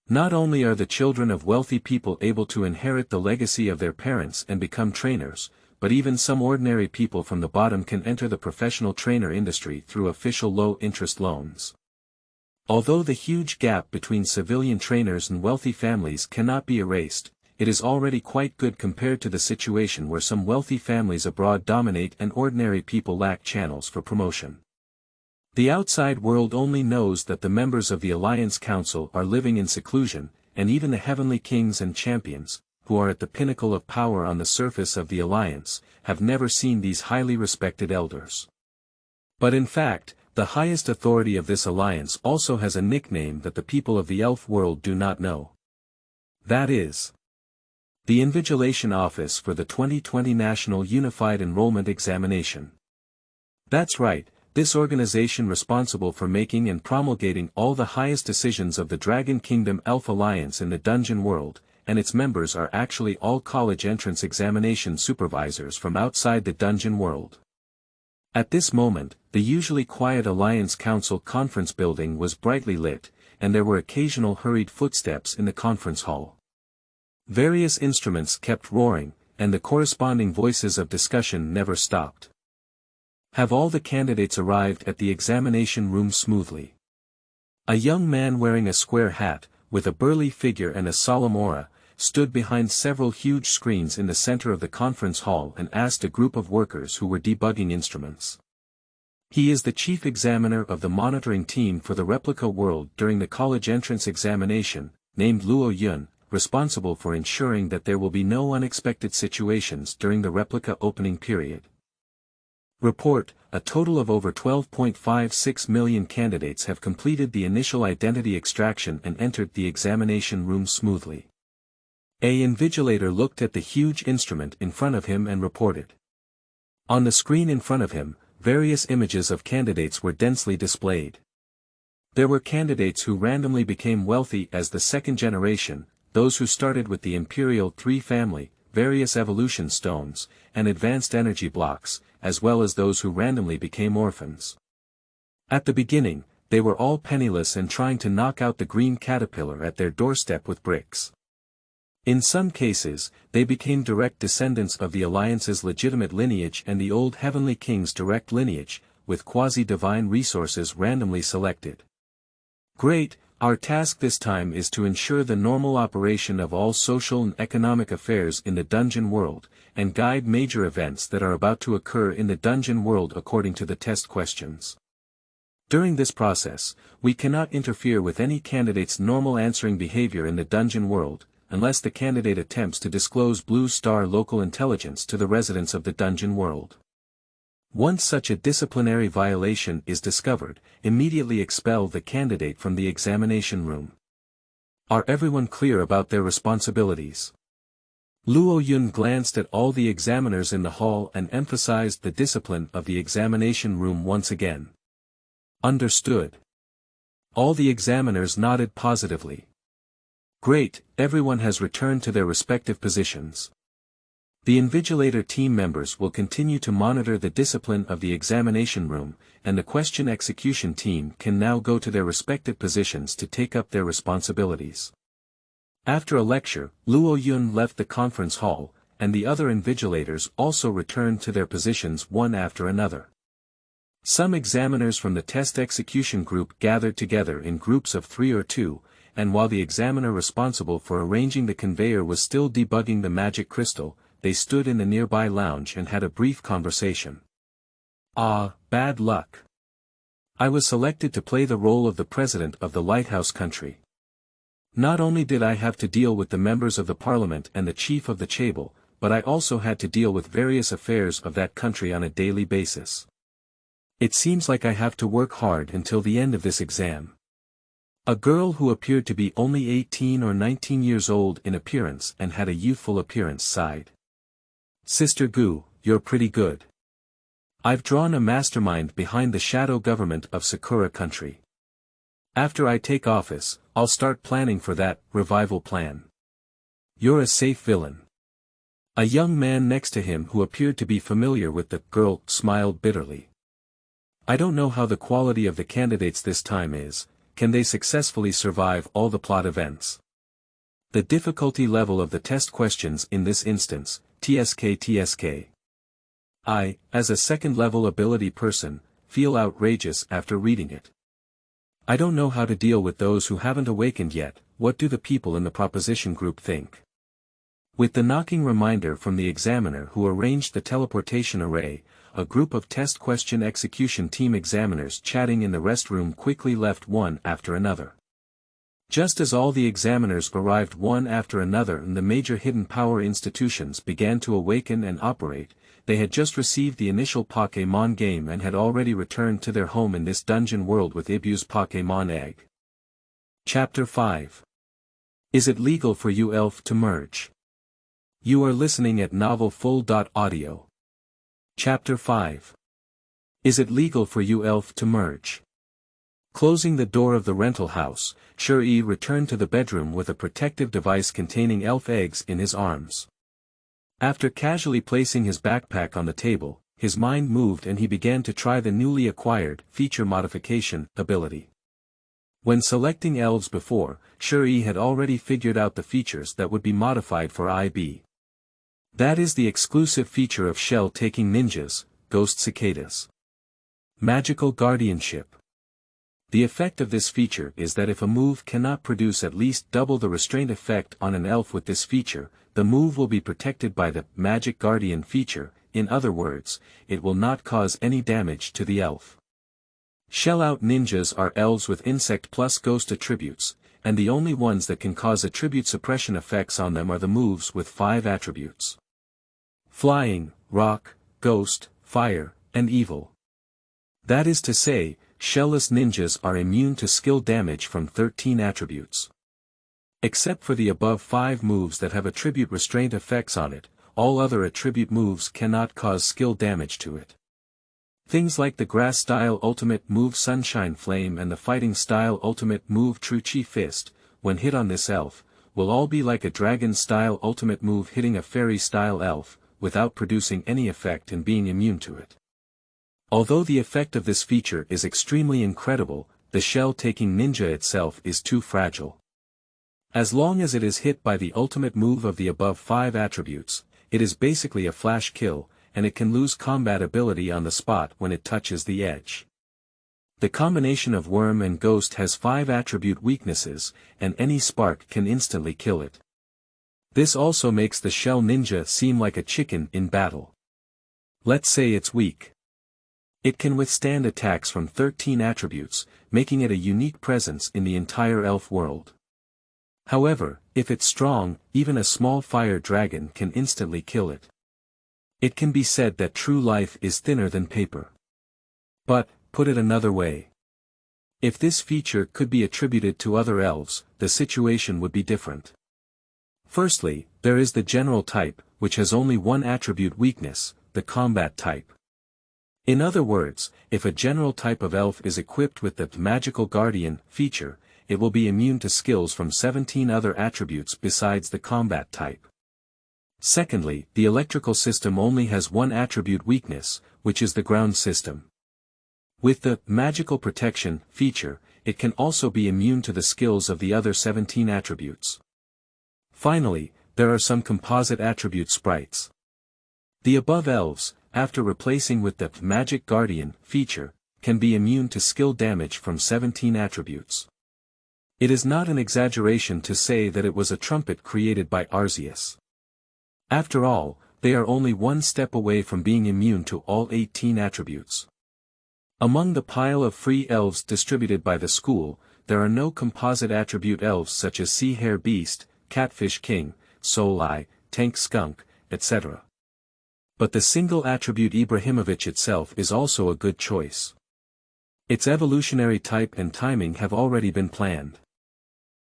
Not only are the children of wealthy people able to inherit the legacy of their parents and become trainers, but even some ordinary people from the bottom can enter the professional trainer industry through official low-interest loans. Although the huge gap between civilian trainers and wealthy families cannot be erased, it is already quite good compared to the situation where some wealthy families abroad dominate and ordinary people lack channels for promotion. The outside world only knows that the members of the Alliance Council are living in seclusion, and even the heavenly kings and champions, who are at the pinnacle of power on the surface of the Alliance, have never seen these highly respected elders. But in fact, the highest authority of this alliance also has a nickname that the people of the elf world do not know. That is the Invigilation Office for the 2020 National Unified Enrollment Examination. That's right, this organization responsible for making and promulgating all the highest decisions of the Dragon Kingdom Elf Alliance in the dungeon world, and its members are actually all college entrance examination supervisors from outside the dungeon world. At this moment, the usually quiet Alliance Council conference building was brightly lit, and there were occasional hurried footsteps in the conference hall. Various instruments kept roaring, and the corresponding voices of discussion never stopped. Have all the candidates arrived at the examination room smoothly? A young man wearing a square hat, with a burly figure and a solemn aura, stood behind several huge screens in the center of the conference hall and asked a group of workers who were debugging instruments. He is the chief examiner of the monitoring team for the replica world during the college entrance examination, named Luo Yun, responsible for ensuring that there will be no unexpected situations during the replica opening period. Report: a total of over 12.56 million candidates have completed the initial identity extraction and entered the examination room smoothly. A invigilator looked at the huge instrument in front of him and reported. On the screen in front of him, various images of candidates were densely displayed. There were candidates who randomly became wealthy as the second generation, those who started with the Imperial 3 family, various evolution stones, and advanced energy blocks, as well as those who randomly became orphans. At the beginning, they were all penniless and trying to knock out the green caterpillar at their doorstep with bricks. In some cases, they became direct descendants of the Alliance's legitimate lineage and the old Heavenly King's direct lineage, with quasi-divine resources randomly selected. Great, our task this time is to ensure the normal operation of all social and economic affairs in the dungeon world, and guide major events that are about to occur in the dungeon world according to the test questions. During this process, we cannot interfere with any candidate's normal answering behavior in the dungeon world, unless the candidate attempts to disclose Blue Star local intelligence to the residents of the dungeon world. Once such a disciplinary violation is discovered, immediately expel the candidate from the examination room. Are everyone clear about their responsibilities? Luo Yun glanced at all the examiners in the hall and emphasized the discipline of the examination room once again. Understood. All the examiners nodded positively. Great, everyone has returned to their respective positions. The Invigilator team members will continue to monitor the discipline of the examination room, and the question execution team can now go to their respective positions to take up their responsibilities. After a lecture, Luo Yun left the conference hall, and the other Invigilators also returned to their positions one after another. Some examiners from the test execution group gathered together in groups of 3 or 2, and while the examiner responsible for arranging the conveyor was still debugging the magic crystal, they stood in the nearby lounge and had a brief conversation. Ah, bad luck. I was selected to play the role of the President of the Lighthouse Country. Not only did I have to deal with the members of the Parliament and the Chief of the Chable, but I also had to deal with various affairs of that country on a daily basis. It seems like I have to work hard until the end of this exam. A girl who appeared to be only 18 or 19 years old in appearance and had a youthful appearance sighed. Sister Gu, you're pretty good. I've drawn a mastermind behind the shadow government of Sakura country. After I take office, I'll start planning for that revival plan. You're a safe villain. A young man next to him who appeared to be familiar with the girl smiled bitterly. I don't know how the quality of the candidates this time is. Can they successfully survive all the plot events? The difficulty level of the test questions in this instance, TSK. I, as a second-level ability person, feel outrageous after reading it. I don't know how to deal with those who haven't awakened yet. What do the people in the proposition group think? With the knocking reminder from the examiner who arranged the teleportation array, a group of test question execution team examiners chatting in the restroom quickly left one after another. Just as all the examiners arrived one after another and the major hidden power institutions began to awaken and operate, they had just received the initial Pokémon game and had already returned to their home in this dungeon world with Ibu's Pokémon egg. Chapter 5. Is it legal for you elf to merge? You are listening at novelfull.audio. Chapter 5. Is it legal for you elf to merge? Closing the door of the rental house, Shuri returned to the bedroom with a protective device containing elf eggs in his arms. After casually placing his backpack on the table, his mind moved and he began to try the newly acquired feature modification ability. When selecting elves before, Shuri had already figured out the features that would be modified for IB. That is the exclusive feature of shell-taking ninjas, ghost cicadas. Magical guardianship. The effect of this feature is that if a move cannot produce at least double the restraint effect on an elf with this feature, the move will be protected by the magic guardian feature. In other words, it will not cause any damage to the elf. Shell-out ninjas are elves with insect plus ghost attributes, and the only ones that can cause attribute suppression effects on them are the moves with 5 attributes. Flying, rock, ghost, fire, and evil. That is to say, shellless ninjas are immune to skill damage from 13 attributes. Except for the above 5 moves that have attribute restraint effects on it, all other attribute moves cannot cause skill damage to it. Things like the grass-style ultimate move Sunshine Flame and the fighting-style ultimate move True Chi Fist, when hit on this elf, will all be like a dragon-style ultimate move hitting a fairy-style elf, without producing any effect and being immune to it. Although the effect of this feature is extremely incredible, the shell-taking ninja itself is too fragile. As long as it is hit by the ultimate move of the above 5 attributes, it is basically a flash kill, and it can lose combat ability on the spot when it touches the edge. The combination of Worm and Ghost has 5 attribute weaknesses, and any spark can instantly kill it. This also makes the shell ninja seem like a chicken in battle. Let's say it's weak. It can withstand attacks from 13 attributes, making it a unique presence in the entire elf world. However, if it's strong, even a small fire dragon can instantly kill it. It can be said that true life is thinner than paper. But, put it another way. If this feature could be attributed to other elves, the situation would be different. Firstly, there is the general type, which has only one attribute weakness, the combat type. In other words, if a general type of elf is equipped with the magical guardian feature, it will be immune to skills from 17 other attributes besides the combat type. Secondly, the electrical system only has one attribute weakness, which is the ground system. With the magical protection feature, it can also be immune to the skills of the other 17 attributes. Finally, there are some composite attribute sprites. The above elves, after replacing with the magic guardian feature, can be immune to skill damage from 17 attributes. It is not an exaggeration to say that it was a trumpet created by Arceus. After all, they are only one step away from being immune to all 18 attributes. Among the pile of free elves distributed by the school, there are no composite attribute elves such as Sea Hare Beast, Catfish King, Soul Eye, Tank Skunk, etc. But the single attribute Ibrahimovic itself is also a good choice. Its evolutionary type and timing have already been planned.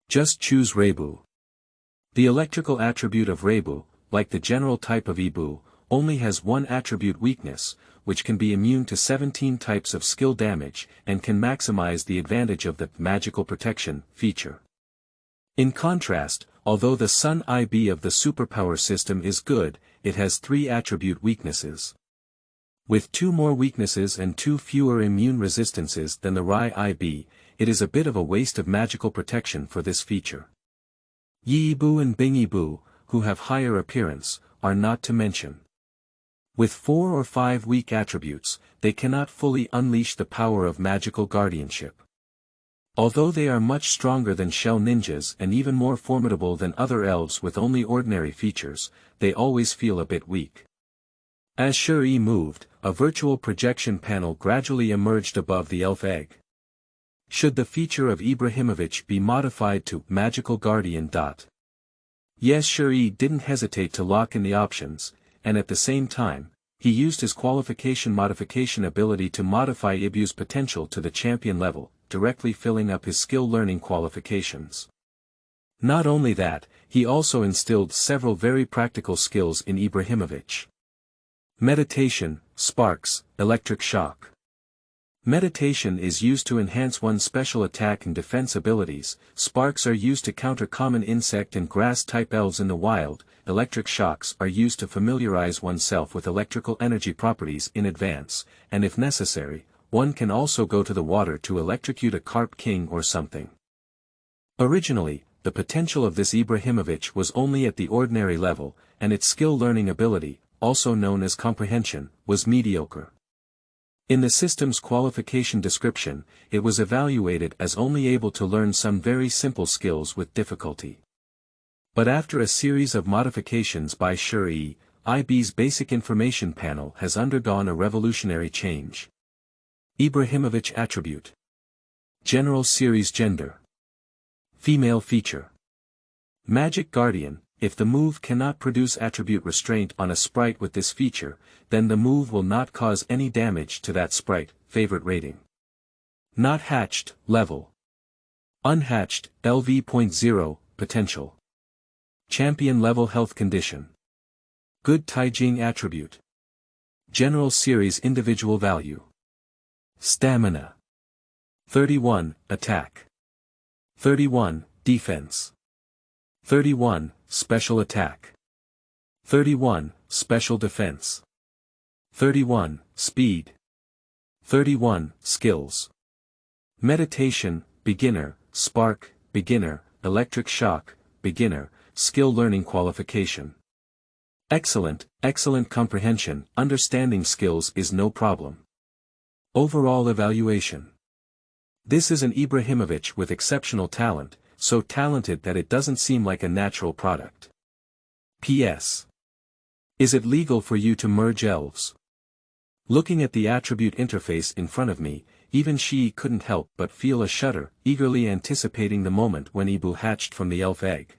Just choose Rebu. The electrical attribute of Rebu, like the general type of Ibu, only has one attribute weakness, which can be immune to 17 types of skill damage and can maximize the advantage of the magical protection feature. In contrast, although the Sun IB of the superpower system is good, it has 3 attribute weaknesses. With 2 more weaknesses and 2 fewer immune resistances than the Rai IB, it is a bit of a waste of magical protection for this feature. Yibu and Bingibu, who have higher appearance, are not to mention. With 4 or 5 weak attributes, they cannot fully unleash the power of magical guardianship. Although they are much stronger than shell ninjas and even more formidable than other elves with only ordinary features, they always feel a bit weak. As Shuri moved, a virtual projection panel gradually emerged above the elf egg. Should the feature of Ibrahimovic be modified to Magical Guardian? Yes, Shuri didn't hesitate to lock in the options, and at the same time, he used his qualification modification ability to modify Ibu's potential to the champion level, directly filling up his skill learning qualifications. Not only that, he also instilled several very practical skills in Ibrahimovic. Meditation, Sparks, Electric Shock. Meditation is used to enhance one's special attack and defense abilities, sparks are used to counter common insect and grass-type elves in the wild, electric shocks are used to familiarize oneself with electrical energy properties in advance, and if necessary, one can also go to the water to electrocute a carp king or something. Originally, the potential of this Ibrahimovic was only at the ordinary level, and its skill learning ability, also known as comprehension, was mediocre. In the system's qualification description, it was evaluated as only able to learn some very simple skills with difficulty. But after a series of modifications by Shuri, IB's basic information panel has undergone a revolutionary change. Ibrahimovic attribute. General series gender. Female feature. Magic Guardian. If the move cannot produce attribute restraint on a sprite with this feature, then the move will not cause any damage to that sprite. Favorite rating. Not hatched, level. Unhatched, LV.0, potential. Champion level health condition. Good Taijing attribute. General series individual value. Stamina. 31, attack. 31, defense. 31, special attack. 31, special defense. 31, speed. 31, skills. Meditation, beginner, spark, beginner, electric shock, beginner, skill learning qualification. Excellent, excellent comprehension, understanding skills is no problem. Overall evaluation. This is an Ibrahimovic with exceptional talent, so talented that it doesn't seem like a natural product. P.S. Is it legal for you to merge elves? Looking at the attribute interface in front of me, even she couldn't help but feel a shudder, eagerly anticipating the moment when Ibu hatched from the elf egg.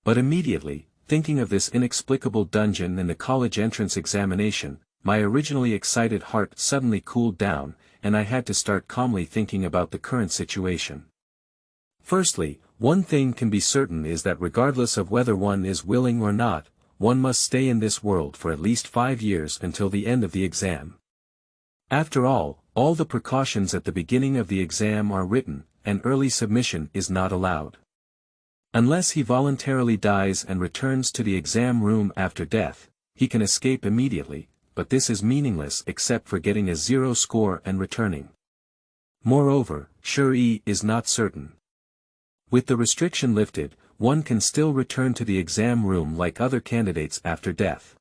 But immediately, thinking of this inexplicable dungeon and the college entrance examination, my originally excited heart suddenly cooled down, and I had to start calmly thinking about the current situation. Firstly, one thing can be certain is that regardless of whether one is willing or not, one must stay in this world for at least 5 years until the end of the exam. After all the precautions at the beginning of the exam are written, and early submission is not allowed. Unless he voluntarily dies and returns to the exam room after death, he can escape immediately, but this is meaningless except for getting a 0 score and returning. Moreover, Shuri is not certain. With the restriction lifted, one can still return to the exam room like other candidates after death.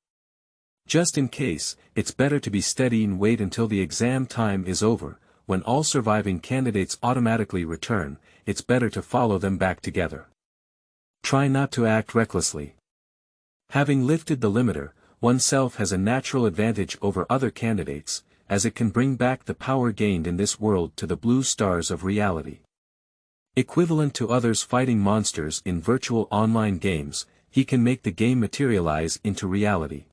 Just in case, it's better to be steady and wait until the exam time is over. When all surviving candidates automatically return, it's better to follow them back together. Try not to act recklessly. Having lifted the limiter, oneself has a natural advantage over other candidates, as it can bring back the power gained in this world to the blue stars of reality. Equivalent to others fighting monsters in virtual online games, he can make the game materialize into reality.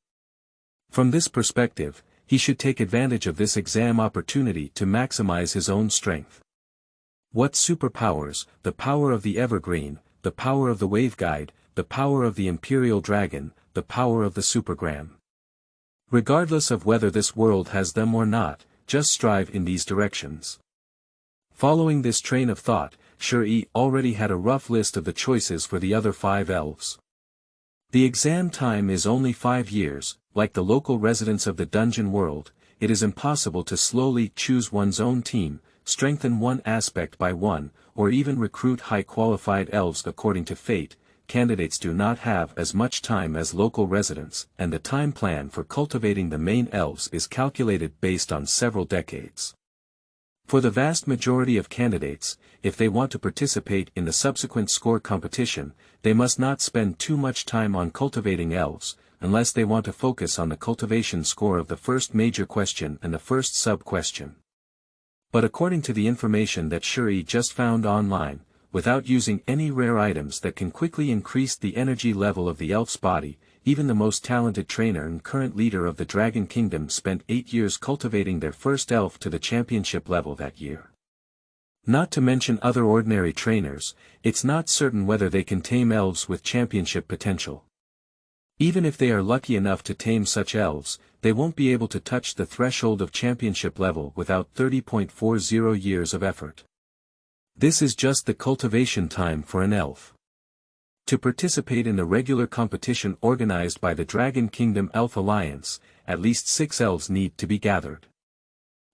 From this perspective, he should take advantage of this exam opportunity to maximize his own strength. What superpowers: the power of the Evergreen, the power of the Waveguide, the power of the Imperial Dragon, the power of the Supergram. Regardless of whether this world has them or not, just strive in these directions. Following this train of thought, Shi already had a rough list of the choices for the other 5 elves. The exam time is only 5 years. Like the local residents of the dungeon world, it is impossible to slowly choose one's own team, strengthen one aspect by one, or even recruit high-qualified elves according to fate. Candidates do not have as much time as local residents, and the time plan for cultivating the main elves is calculated based on several decades. For the vast majority of candidates, if they want to participate in the subsequent score competition, they must not spend too much time on cultivating elves, unless they want to focus on the cultivation score of the first major question and the first sub-question. But according to the information that Shi just found online, without using any rare items that can quickly increase the energy level of the elf's body, even the most talented trainer and current leader of the Dragon Kingdom spent 8 years cultivating their first elf to the championship level that year. Not to mention other ordinary trainers, it's not certain whether they can tame elves with championship potential. Even if they are lucky enough to tame such elves, they won't be able to touch the threshold of championship level without 30.40 years of effort. This is just the cultivation time for an elf. To participate in the regular competition organized by the Dragon Kingdom Elf Alliance, at least 6 elves need to be gathered.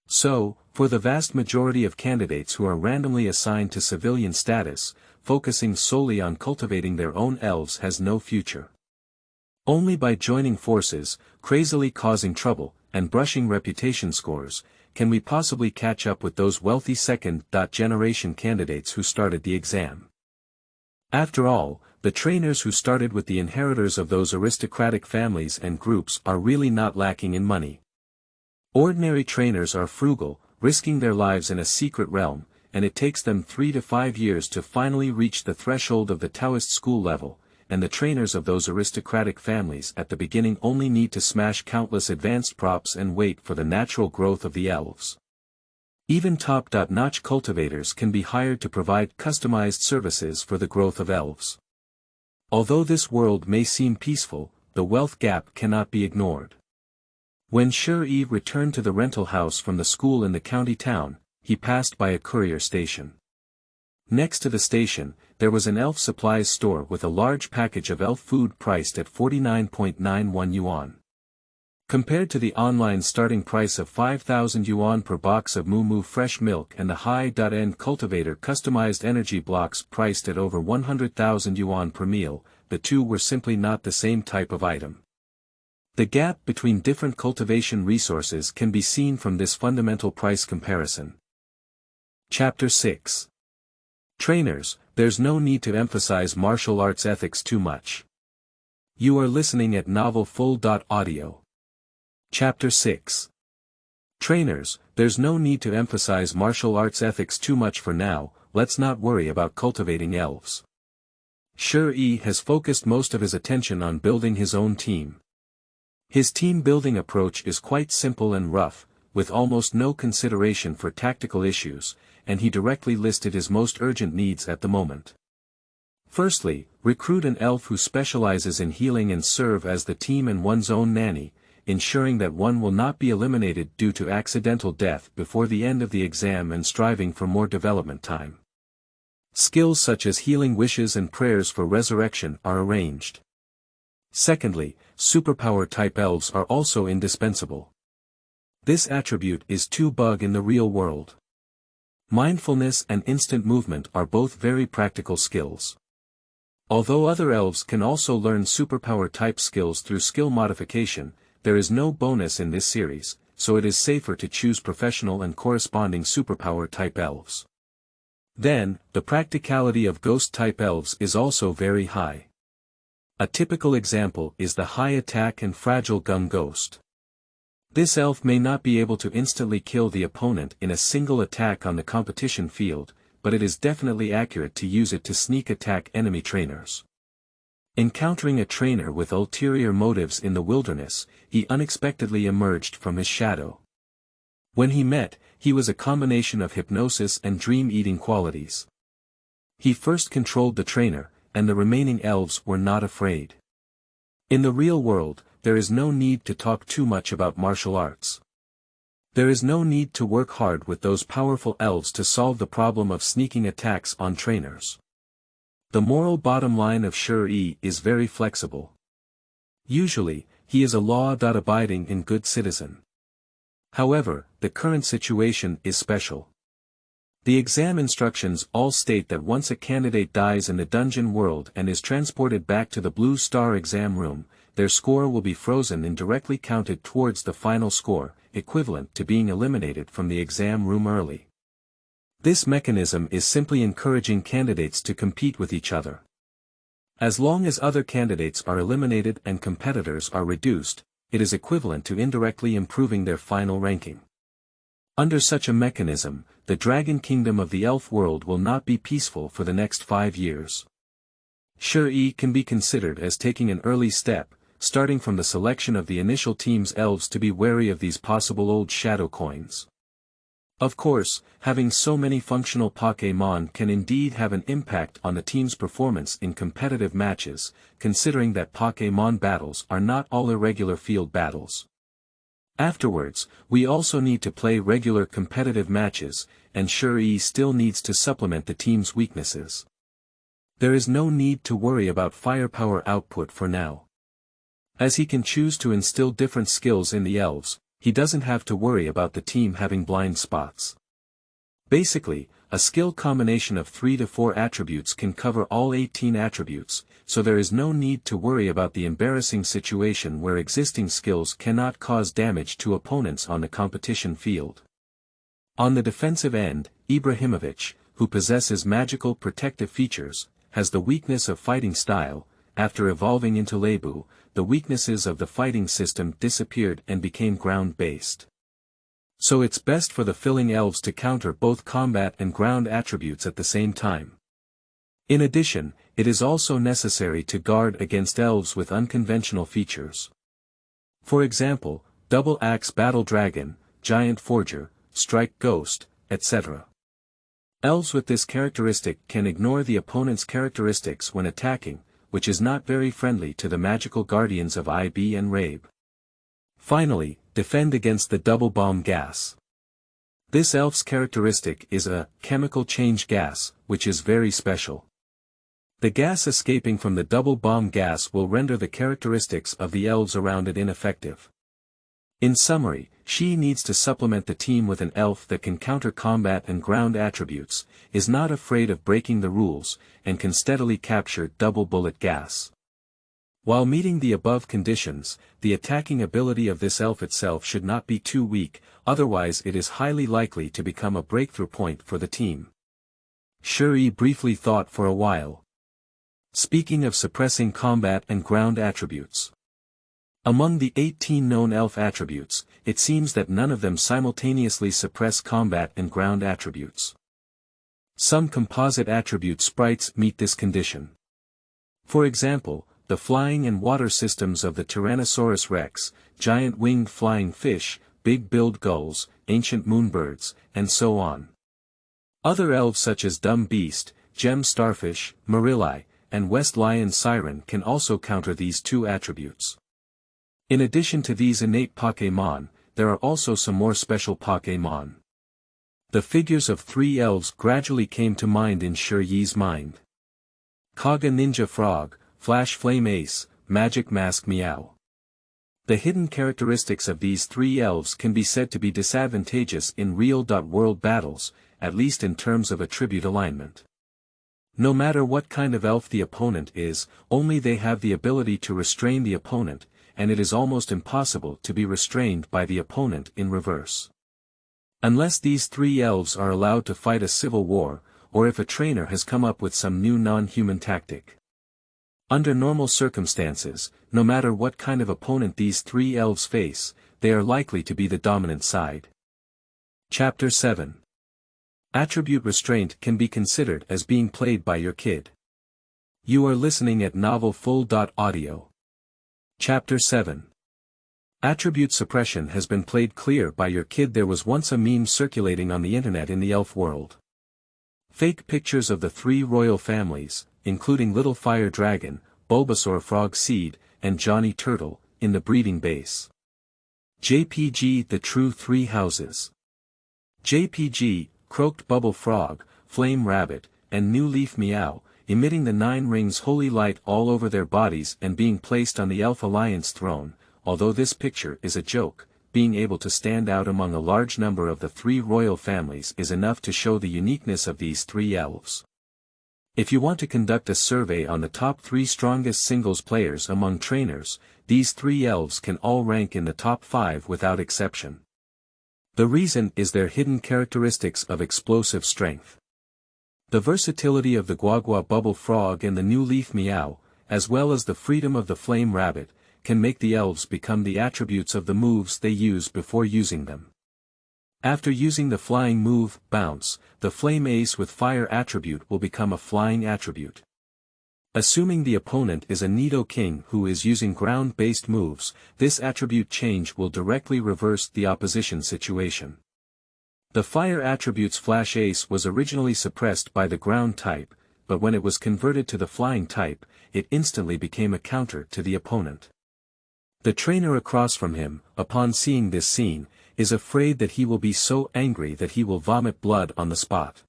So, for the vast majority of candidates who are randomly assigned to civilian status, focusing solely on cultivating their own elves has no future. Only by joining forces, crazily causing trouble, and brushing reputation scores, can we possibly catch up with those wealthy second-generation candidates who started the exam. After all, the trainers who started with the inheritors of those aristocratic families and groups are really not lacking in money. Ordinary trainers are frugal, risking their lives in a secret realm, and it takes them 3 to 5 years to finally reach the threshold of the Taoist school level, and the trainers of those aristocratic families at the beginning only need to smash countless advanced props and wait for the natural growth of the elves. Even top-notch cultivators can be hired to provide customized services for the growth of elves. Although this world may seem peaceful, the wealth gap cannot be ignored. When Shi returned to the rental house from the school in the county town, he passed by a courier station. Next to the station, there was an elf supplies store with a large package of elf food priced at 49.91 yuan. Compared to the online starting price of 5,000 yuan per box of Moo fresh milk and the high-end cultivator customized energy blocks priced at over 100,000 yuan per meal, the two were simply not the same type of item. The gap between different cultivation resources can be seen from this fundamental price comparison. Chapter 6. Trainers, there's no need to emphasize martial arts ethics too much. You are listening at novelfull.audio. Chapter 6. Trainers, there's no need to emphasize martial arts ethics too much for now. Let's not worry about cultivating elves. Shi has focused most of his attention on building his own team. His team-building approach is quite simple and rough, with almost no consideration for tactical issues, and he directly listed his most urgent needs at the moment. Firstly, recruit an elf who specializes in healing and serve as the team and one's own nanny, ensuring that one will not be eliminated due to accidental death before the end of the exam and striving for more development time. Skills such as healing wishes and prayers for resurrection are arranged. Secondly, superpower-type elves are also indispensable. This attribute is too bug in the real world. Mindfulness and instant movement are both very practical skills. Although other elves can also learn superpower-type skills through skill modification, there is no bonus in this series, so it is safer to choose professional and corresponding superpower-type elves. Then, the practicality of ghost-type elves is also very high. A typical example is the high attack and fragile gun ghost. This elf may not be able to instantly kill the opponent in a single attack on the competition field, but it is definitely accurate to use it to sneak attack enemy trainers. Encountering a trainer with ulterior motives in the wilderness, he unexpectedly emerged from his shadow. When he met, he was a combination of hypnosis and dream-eating qualities. He first controlled the trainer, and the remaining elves were not afraid. In the real world, there is no need to talk too much about martial arts. There is no need to work hard with those powerful elves to solve the problem of sneaking attacks on trainers. The moral bottom line of Shuri is very flexible. Usually, he is a law-abiding and good citizen. However, the current situation is special. The exam instructions all state that once a candidate dies in the dungeon world and is transported back to the Blue Star exam room, their score will be frozen and directly counted towards the final score, equivalent to being eliminated from the exam room early. This mechanism is simply encouraging candidates to compete with each other. As long as other candidates are eliminated and competitors are reduced, it is equivalent to indirectly improving their final ranking. Under such a mechanism, the Dragon Kingdom of the Elf world will not be peaceful for the next 5 years. Shuri can be considered as taking an early step, starting from the selection of the initial team's elves to be wary of these possible old shadow coins. Of course, having so many functional Pokémon can indeed have an impact on the team's performance in competitive matches, considering that Pokémon battles are not all irregular field battles. Afterwards, we also need to play regular competitive matches, and Shuri still needs to supplement the team's weaknesses. There is no need to worry about firepower output for now. As he can choose to instill different skills in the elves, he doesn't have to worry about the team having blind spots. Basically, a skill combination of 3 to 4 attributes can cover all 18 attributes, so there is no need to worry about the embarrassing situation where existing skills cannot cause damage to opponents on the competition field. On the defensive end, Ibrahimovic, who possesses magical protective features, has the weakness of fighting style. After evolving into Lebu, the weaknesses of the fighting system disappeared and became ground-based. So it's best for the filling elves to counter both combat and ground attributes at the same time. In addition, it is also necessary to guard against elves with unconventional features. For example, Double Axe Battle Dragon, Giant Forger, Strike Ghost, etc. Elves with this characteristic can ignore the opponent's characteristics when attacking, which is not very friendly to the magical guardians of IB and Rabe. Finally, defend against the double bomb gas. This elf's characteristic is a chemical change gas, which is very special. The gas escaping from the double bomb gas will render the characteristics of the elves around it ineffective. In summary, she needs to supplement the team with an elf that can counter combat and ground attributes, is not afraid of breaking the rules, and can steadily capture double bullet gas. While meeting the above conditions, the attacking ability of this elf itself should not be too weak, otherwise it is highly likely to become a breakthrough point for the team. Shuri briefly thought for a while. Speaking of suppressing combat and ground attributes. Among the 18 known elf attributes, it seems that none of them simultaneously suppress combat and ground attributes. Some composite attribute sprites meet this condition. For example, the flying and water systems of the Tyrannosaurus rex, giant winged flying fish, big-billed gulls, ancient moonbirds, and so on. Other elves such as Dumb Beast, Gem Starfish, Marilli, and West Lion Siren can also counter these two attributes. In addition to these innate Pokémon, there are also some more special Pokémon. The figures of 3 elves gradually came to mind in Shuri's mind. Kaga Ninja Frog, Flash Flame Ace, Magic Mask Meow. The hidden characteristics of these 3 elves can be said to be disadvantageous in real-world battles, at least in terms of attribute alignment. No matter what kind of elf the opponent is, only they have the ability to restrain the opponent, and it is almost impossible to be restrained by the opponent in reverse. Unless these 3 elves are allowed to fight a civil war, or if a trainer has come up with some new non-human tactic. Under normal circumstances, no matter what kind of opponent these 3 elves face, they are likely to be the dominant side. Chapter 7. Attribute Restraint can be considered as being played by your kid. You are listening at novelfull.audio. Chapter 7. Attribute suppression has been played clear by your kid. There was once a meme circulating on the internet in the elf world. Fake pictures of the 3 royal families, including Little Fire Dragon, Bulbasaur Frog Seed, and Johnny Turtle, in the breeding base. JPG The True 3 Houses. JPG, Croaked Bubble Frog, Flame Rabbit, and New Leaf Meow, emitting the 9 rings holy light all over their bodies and being placed on the Elf Alliance throne. Although this picture is a joke, being able to stand out among a large number of the 3 royal families is enough to show the uniqueness of these 3 elves. If you want to conduct a survey on the top 3 strongest singles players among trainers, these 3 elves can all rank in the top 5 without exception. The reason is their hidden characteristics of explosive strength. The versatility of the Guagua Bubble Frog and the New Leaf Meow, as well as the freedom of the Flame Rabbit, can make the elves become the attributes of the moves they use before using them. After using the flying move, Bounce, the Flame Ace with Fire attribute will become a flying attribute. Assuming the opponent is a Nido King who is using ground-based moves, this attribute change will directly reverse the opposition situation. The Fire attribute's Flash Ace was originally suppressed by the ground type, but when it was converted to the flying type, it instantly became a counter to the opponent. The trainer across from him, upon seeing this scene, is afraid that he will be so angry that he will vomit blood on the spot.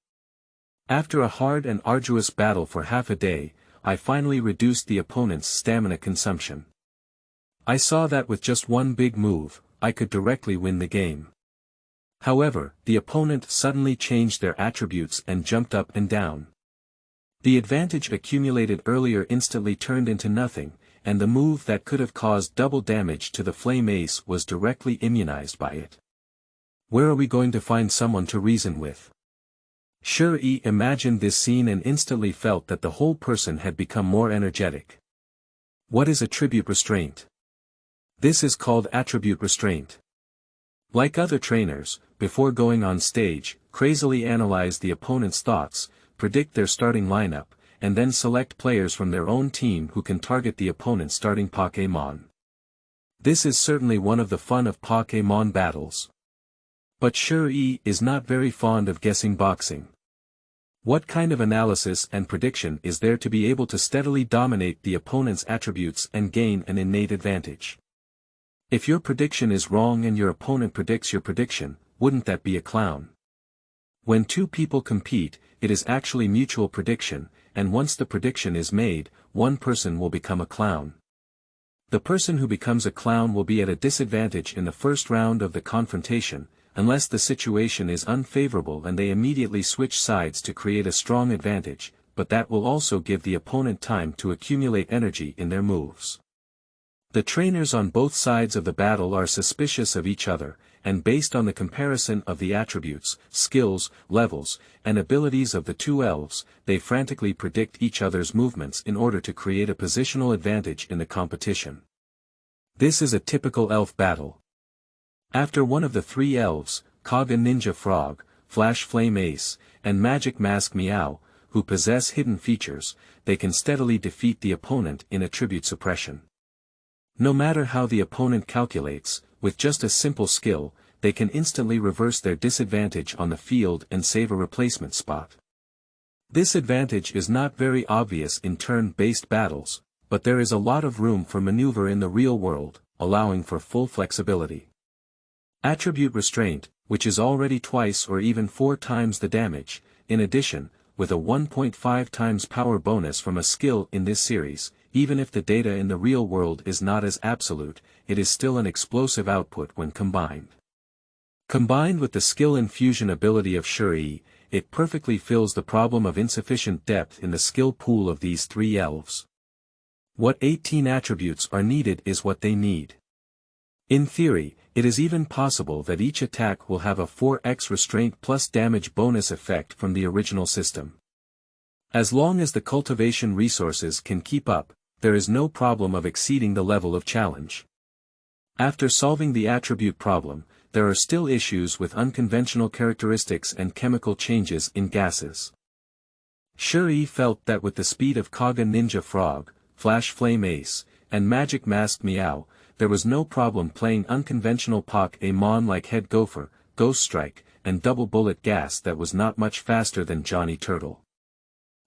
After a hard and arduous battle for half a day, I finally reduced the opponent's stamina consumption. I saw that with just one big move, I could directly win the game. However, the opponent suddenly changed their attributes and jumped up and down. The advantage accumulated earlier instantly turned into nothing, and the move that could have caused double damage to the Flame Ace was directly immunized by it. Where are we going to find someone to reason with? Shuri imagined this scene and instantly felt that the whole person had become more energetic. What is attribute restraint? This is called attribute restraint. Like other trainers, before going on stage, crazily analyze the opponent's thoughts, predict their starting lineup, and then select players from their own team who can target the opponent's starting Pokémon. This is certainly one of the fun of Pokémon battles. But Shuri is not very fond of guessing boxing. What kind of analysis and prediction is there to be able to steadily dominate the opponent's attributes and gain an innate advantage? If your prediction is wrong and your opponent predicts your prediction, wouldn't that be a clown? When 2 people compete, it is actually mutual prediction, and once the prediction is made, one person will become a clown. The person who becomes a clown will be at a disadvantage in the first round of the confrontation, unless the situation is unfavorable and they immediately switch sides to create a strong advantage, but that will also give the opponent time to accumulate energy in their moves. The trainers on both sides of the battle are suspicious of each other, and based on the comparison of the attributes, skills, levels, and abilities of the 2 elves, they frantically predict each other's movements in order to create a positional advantage in the competition. This is a typical elf battle. After one of the 3 elves, Kaga Ninja Frog, Flash Flame Ace, and Magic Mask Meow, who possess hidden features, they can steadily defeat the opponent in attribute suppression. No matter how the opponent calculates, with just a simple skill, they can instantly reverse their disadvantage on the field and save a replacement spot. This advantage is not very obvious in turn-based battles, but there is a lot of room for maneuver in the real world, allowing for full flexibility. Attribute restraint, which is already twice or even 4 times the damage, in addition, with a 1.5 times power bonus from a skill in this series, even if the data in the real world is not as absolute, it is still an explosive output when combined. Combined with the skill infusion ability of Shuri, it perfectly fills the problem of insufficient depth in the skill pool of these 3 elves. What 18 attributes are needed is what they need. In theory, it is even possible that each attack will have a 4x restraint plus damage bonus effect from the original system. As long as the cultivation resources can keep up, there is no problem of exceeding the level of challenge. After solving the attribute problem, there are still issues with unconventional characteristics and chemical changes in gases. Shuri felt that with the speed of Kaga Ninja Frog, Flash Flame Ace, and Magic Masked Meow, there was no problem playing unconventional Pokémon like Head Gopher, Ghost Strike, and Double Bullet Gas that was not much faster than Johnny Turtle.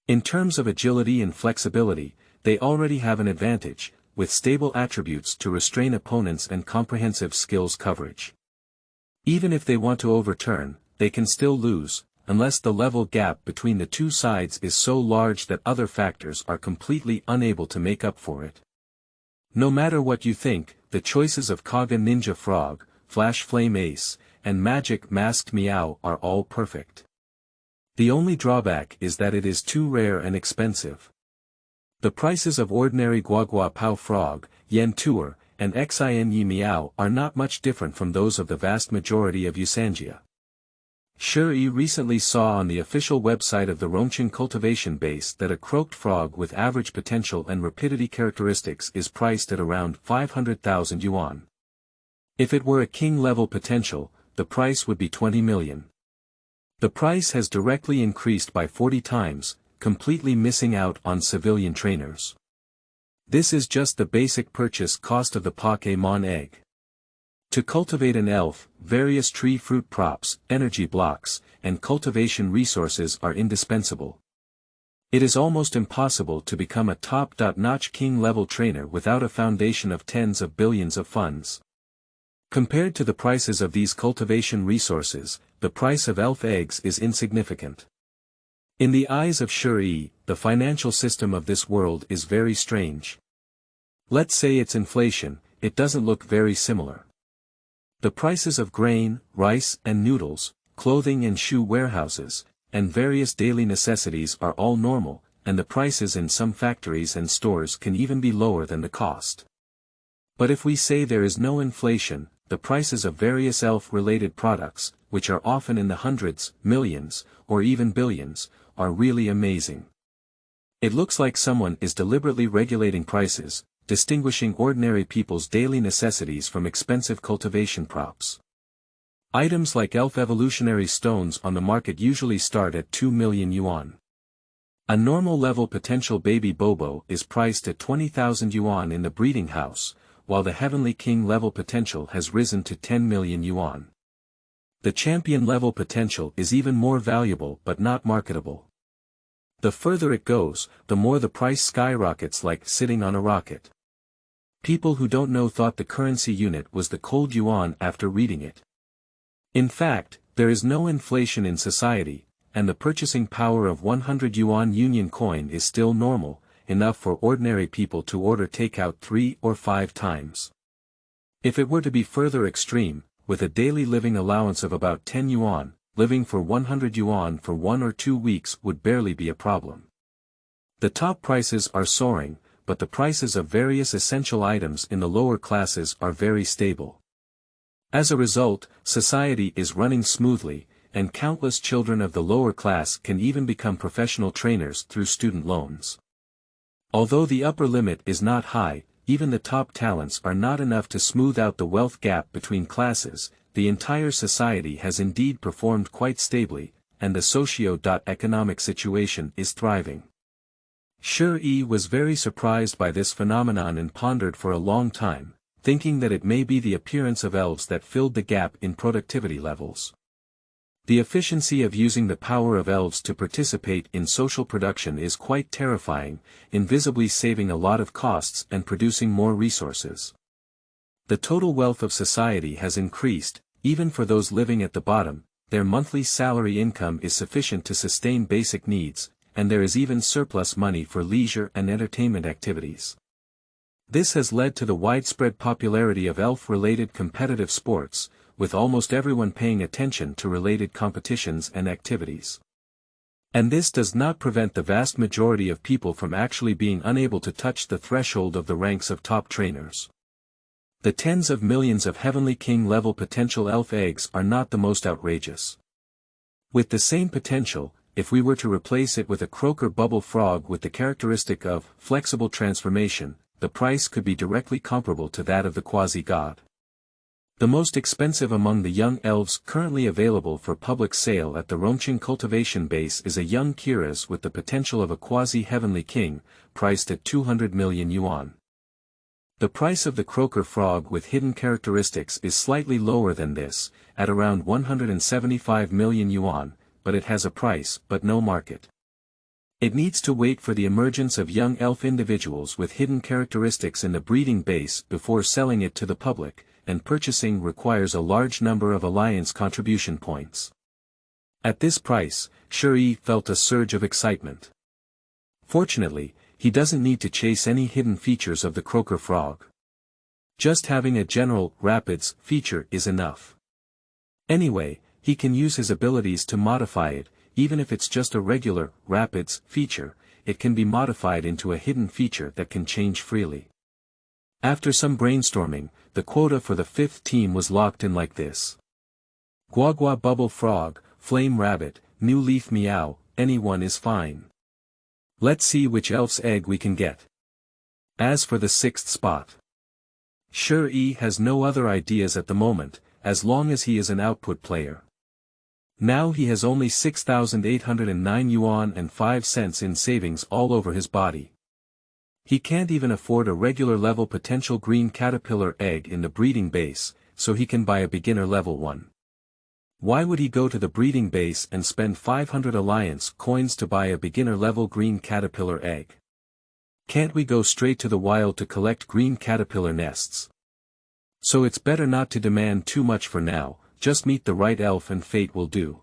In terms of agility and flexibility, they already have an advantage, with stable attributes to restrain opponents and comprehensive skills coverage. Even if they want to overturn, they can still lose, unless the level gap between the two sides is so large that other factors are completely unable to make up for it. No matter what you think, the choices of Kaga Ninja Frog, Flash Flame Ace, and Magic Masked Meow are all perfect. The only drawback is that it is too rare and expensive. The prices of ordinary Guagua Pao Frog, Yen Tour, and Xin Yi Meow are not much different from those of the vast majority of Usangia. Shuri recently saw on the official website of the Rongqing cultivation base that a croaked frog with average potential and rapidity characteristics is priced at around 500,000 yuan. If it were a king-level potential, the price would be 20 million. The price has directly increased by 40 times, completely missing out on civilian trainers. This is just the basic purchase cost of the Pokémon egg. To cultivate an elf, various tree fruit props, energy blocks, and cultivation resources are indispensable. It is almost impossible to become a top-notch king-level trainer without a foundation of tens of billions of funds. Compared to the prices of these cultivation resources, the price of elf eggs is insignificant. In the eyes of Shuri, the financial system of this world is very strange. Let's say it's inflation, it doesn't look very similar. The prices of grain, rice and noodles, clothing and shoe warehouses, and various daily necessities are all normal, and the prices in some factories and stores can even be lower than the cost. But if we say there is no inflation, the prices of various elf-related products, which are often in the hundreds, millions, or even billions, are really amazing. It looks like someone is deliberately regulating prices, distinguishing ordinary people's daily necessities from expensive cultivation props. Items like elf evolutionary stones on the market usually start at 2 million yuan. A normal level potential baby Bobo is priced at 20,000 yuan in the breeding house, while the Heavenly King level potential has risen to 10 million yuan. The champion level potential is even more valuable but not marketable. The further it goes, the more the price skyrockets like sitting on a rocket. People who don't know thought the currency unit was the cold yuan after reading it. In fact, there is no inflation in society, and the purchasing power of 100 yuan union coin is still normal, enough for ordinary people to order takeout 3 or 5 times. If it were to be further extreme, with a daily living allowance of about 10 yuan, living for 100 yuan for 1 or 2 weeks would barely be a problem. The top prices are soaring, but the prices of various essential items in the lower classes are very stable. As a result, society is running smoothly, and countless children of the lower class can even become professional trainers through student loans. Although the upper limit is not high, even the top talents are not enough to smooth out the wealth gap between classes. The entire society has indeed performed quite stably, and the socio-economic situation is thriving. Shuri was very surprised by this phenomenon and pondered for a long time, thinking that it may be the appearance of elves that filled the gap in productivity levels. The efficiency of using the power of elves to participate in social production is quite terrifying, invisibly saving a lot of costs and producing more resources. The total wealth of society has increased, even for those living at the bottom. Their monthly salary income is sufficient to sustain basic needs, and there is even surplus money for leisure and entertainment activities. This has led to the widespread popularity of elf-related competitive sports, with almost everyone paying attention to related competitions and activities. And this does not prevent the vast majority of people from actually being unable to touch the threshold of the ranks of top trainers. The tens of millions of Heavenly King level potential elf eggs are not the most outrageous. With the same potential, if we were to replace it with a croaker bubble frog with the characteristic of flexible transformation, the price could be directly comparable to that of the quasi-god. The most expensive among the young elves currently available for public sale at the Rongqing cultivation base is a young Kiras with the potential of a quasi-heavenly king, priced at 200 million yuan. The price of the croaker frog with hidden characteristics is slightly lower than this, at around 175 million yuan, but it has a price but no market. It needs to wait for the emergence of young elf individuals with hidden characteristics in the breeding base before selling it to the public, and purchasing requires a large number of alliance contribution points. At this price, Shi felt a surge of excitement. Fortunately, he doesn't need to chase any hidden features of the croaker frog. Just having a general rapids feature is enough. Anyway, he can use his abilities to modify it. Even if it's just a regular rapids feature, it can be modified into a hidden feature that can change freely. After some brainstorming, the quota for the 5th team was locked in like this. Guagua Bubble Frog, Flame Rabbit, New Leaf Meow, anyone is fine. Let's see which elf's egg we can get. As for the 6th spot, Shi has no other ideas at the moment, as long as he is an output player. Now he has only 6,809 yuan and 5 cents in savings all over his body. He can't even afford a regular level potential green caterpillar egg in the breeding base, so he can buy a beginner level one. Why would he go to the breeding base and spend 500 alliance coins to buy a beginner level green caterpillar egg? Can't we go straight to the wild to collect green caterpillar nests? So it's better not to demand too much for now, just meet the right elf and fate will do.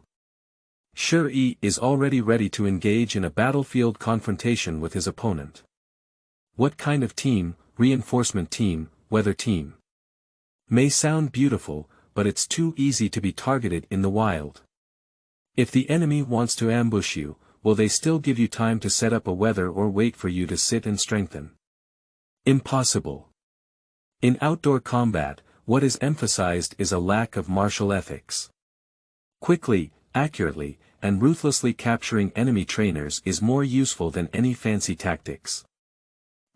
Shi is already ready to engage in a battlefield confrontation with his opponent. What kind of team? Reinforcement team, weather team. May sound beautiful, but it's too easy to be targeted in the wild. If the enemy wants to ambush you, will they still give you time to set up a weather or wait for you to sit and strengthen? Impossible. In outdoor combat, what is emphasized is a lack of martial ethics. Quickly, accurately, and ruthlessly capturing enemy trainers is more useful than any fancy tactics.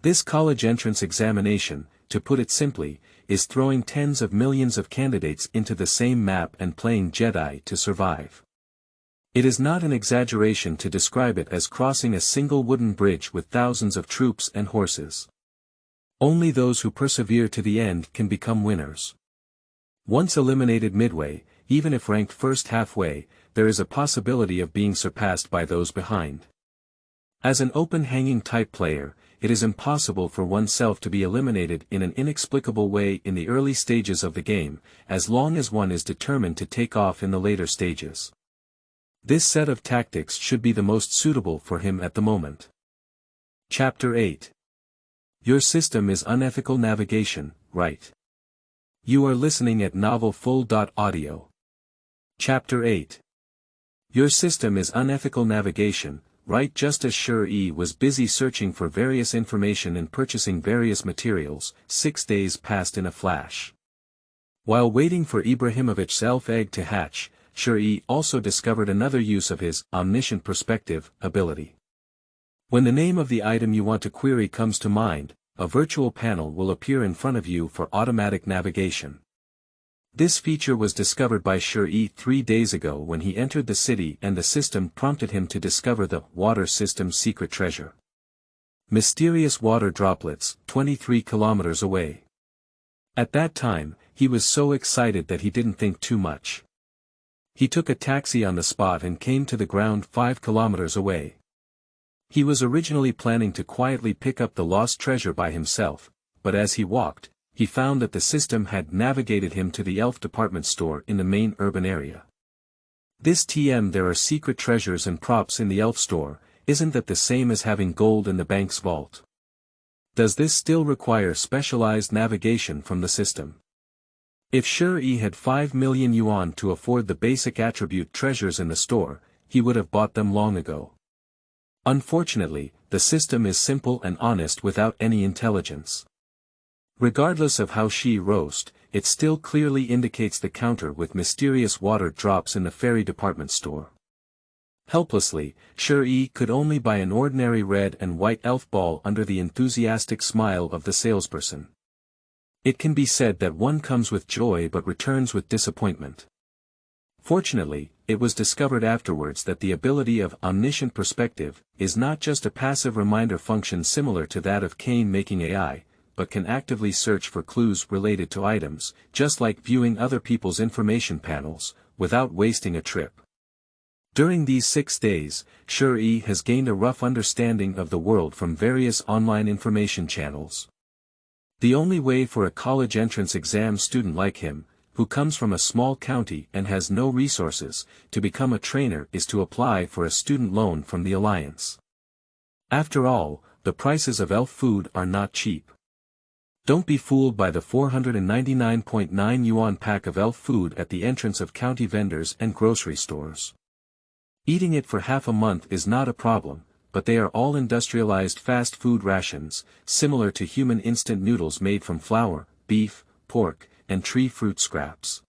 This college entrance examination, to put it simply, is throwing tens of millions of candidates into the same map and playing Jedi to survive. It is not an exaggeration to describe it as crossing a single wooden bridge with thousands of troops and horses. Only those who persevere to the end can become winners. Once eliminated midway, even if ranked first halfway, there is a possibility of being surpassed by those behind. As an open-hanging type player, it is impossible for oneself to be eliminated in an inexplicable way in the early stages of the game, as long as one is determined to take off in the later stages. This set of tactics should be the most suitable for him at the moment. Chapter 8. Your system is unethical navigation, right? You are listening at novelfull.audio. Chapter 8. Your system is unethical navigation, right? Just as Shi was busy searching for various information and purchasing various materials, 6 days passed in a flash. While waiting for Ibrahimovic's elf egg to hatch, Shi also discovered another use of his omniscient perspective ability. When the name of the item you want to query comes to mind, a virtual panel will appear in front of you for automatic navigation. This feature was discovered by Shi 3 days ago when he entered the city and the system prompted him to discover the water system's secret treasure. Mysterious water droplets, 23 kilometers away. At that time, he was so excited that he didn't think too much. He took a taxi on the spot and came to the ground 5 kilometers away. He was originally planning to quietly pick up the lost treasure by himself, but as he walked, he found that the system had navigated him to the elf department store in the main urban area. This TM, there are secret treasures and props in the elf store, isn't that the same as having gold in the bank's vault? Does this still require specialized navigation from the system? If Shi had 5 million yuan to afford the basic attribute treasures in the store, he would have bought them long ago. Unfortunately, the system is simple and honest without any intelligence. Regardless of how Shi roast, it still clearly indicates the counter with mysterious water drops in the fairy department store. Helplessly, Shi could only buy an ordinary red and white elf ball under the enthusiastic smile of the salesperson. It can be said that one comes with joy but returns with disappointment. Fortunately, it was discovered afterwards that the ability of omniscient perspective is not just a passive reminder function similar to that of Cain making AI, but can actively search for clues related to items, just like viewing other people's information panels, without wasting a trip. During these 6 days, Shure has gained a rough understanding of the world from various online information channels. The only way for a college entrance exam student like him, who comes from a small county and has no resources, to become a trainer is to apply for a student loan from the Alliance. After all, the prices of elf food are not cheap. Don't be fooled by the 499.9 yuan pack of elf food at the entrance of county vendors and grocery stores. Eating it for half a month is not a problem, but they are all industrialized fast food rations, similar to human instant noodles made from flour, beef, pork, and tree fruit scraps.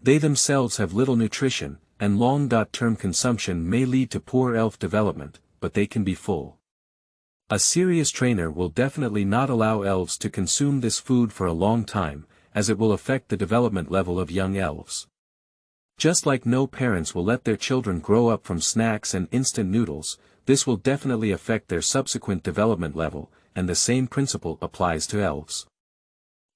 They themselves have little nutrition, and long-term consumption may lead to poor elf development, but they can be full. A serious trainer will definitely not allow elves to consume this food for a long time, as it will affect the development level of young elves. Just like no parents will let their children grow up from snacks and instant noodles, this will definitely affect their subsequent development level, and the same principle applies to elves.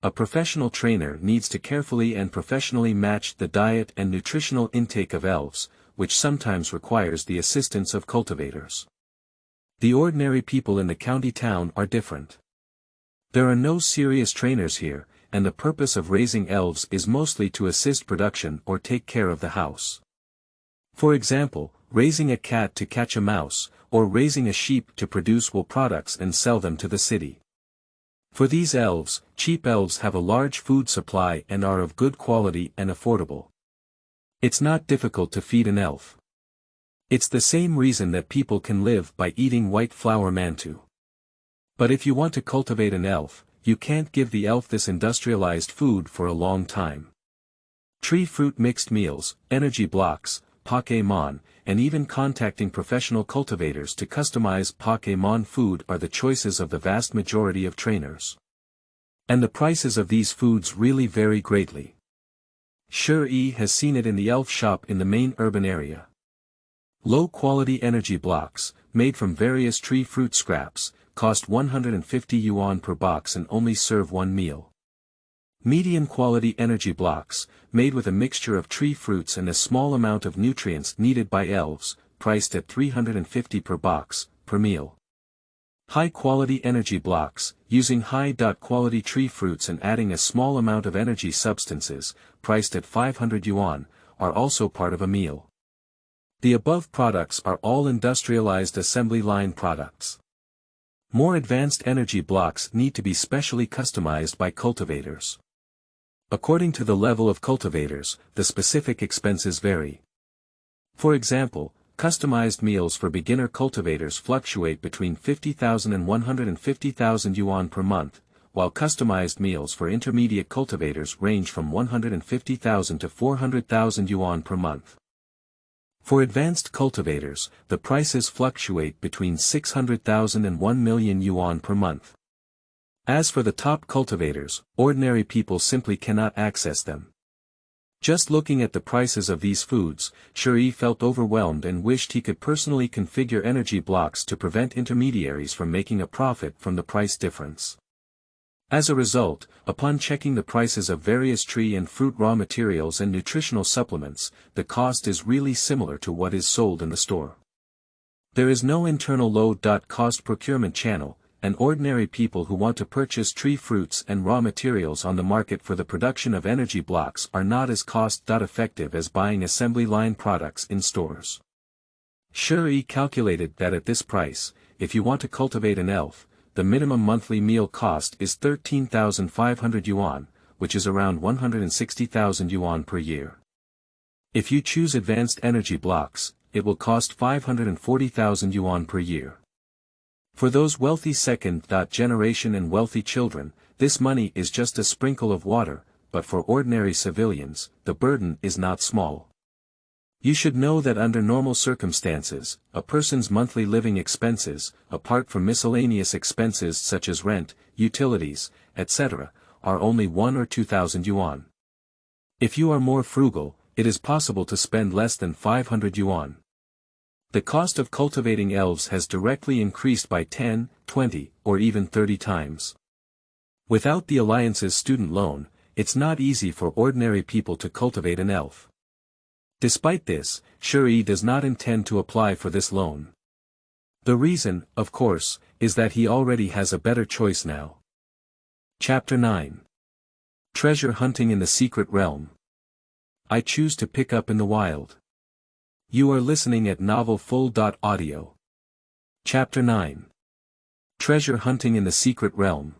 A professional trainer needs to carefully and professionally match the diet and nutritional intake of elves, which sometimes requires the assistance of cultivators. The ordinary people in the county town are different. There are no serious trainers here, and the purpose of raising elves is mostly to assist production or take care of the house. For example, raising a cat to catch a mouse, or raising a sheep to produce wool products and sell them to the city. For these elves, cheap elves have a large food supply and are of good quality and affordable. It's not difficult to feed an elf. It's the same reason that people can live by eating white flour mantu. But if you want to cultivate an elf, you can't give the elf this industrialized food for a long time. Tree fruit mixed meals, energy blocks, Pokémon, and even contacting professional cultivators to customize Pokémon food are the choices of the vast majority of trainers. And the prices of these foods really vary greatly. Shure has seen it in the elf shop in the main urban area. Low-quality energy blocks, made from various tree fruit scraps, cost 150 yuan per box and only serve one meal. Medium-quality energy blocks, made with a mixture of tree fruits and a small amount of nutrients needed by elves, priced at 350 per box, per meal. High-quality energy blocks, using high-quality tree fruits and adding a small amount of energy substances, priced at 500 yuan, are also part of a meal. The above products are all industrialized assembly line products. More advanced energy blocks need to be specially customized by cultivators. According to the level of cultivators, the specific expenses vary. For example, customized meals for beginner cultivators fluctuate between 50,000 and 150,000 yuan per month, while customized meals for intermediate cultivators range from 150,000 to 400,000 yuan per month. For advanced cultivators, the prices fluctuate between 600,000 and 1 million yuan per month. As for the top cultivators, ordinary people simply cannot access them. Just looking at the prices of these foods, Shure felt overwhelmed and wished he could personally configure energy blocks to prevent intermediaries from making a profit from the price difference. As a result, upon checking the prices of various tree and fruit raw materials and nutritional supplements, the cost is really similar to what is sold in the store. There is no internal low-cost procurement channel, and ordinary people who want to purchase tree fruits and raw materials on the market for the production of energy blocks are not as cost-effective as buying assembly line products in stores. Shure calculated that at this price, if you want to cultivate an elf, the minimum monthly meal cost is 13,500 yuan, which is around 160,000 yuan per year. If you choose advanced energy blocks, it will cost 540,000 yuan per year. For those wealthy second-generation and wealthy children, this money is just a sprinkle of water, but for ordinary civilians, the burden is not small. You should know that under normal circumstances, a person's monthly living expenses, apart from miscellaneous expenses such as rent, utilities, etc., are only 1 or 2,000 yuan. If you are more frugal, it is possible to spend less than 500 yuan. The cost of cultivating elves has directly increased by 10, 20, or even 30 times. Without the Alliance's student loan, it's not easy for ordinary people to cultivate an elf. Despite this, Shi does not intend to apply for this loan. The reason, of course, is that he already has a better choice now. Chapter 9. Treasure Hunting in the Secret Realm. I choose to pick up in the wild. You are listening at novelfull.audio. Chapter 9. Treasure Hunting in the Secret Realm.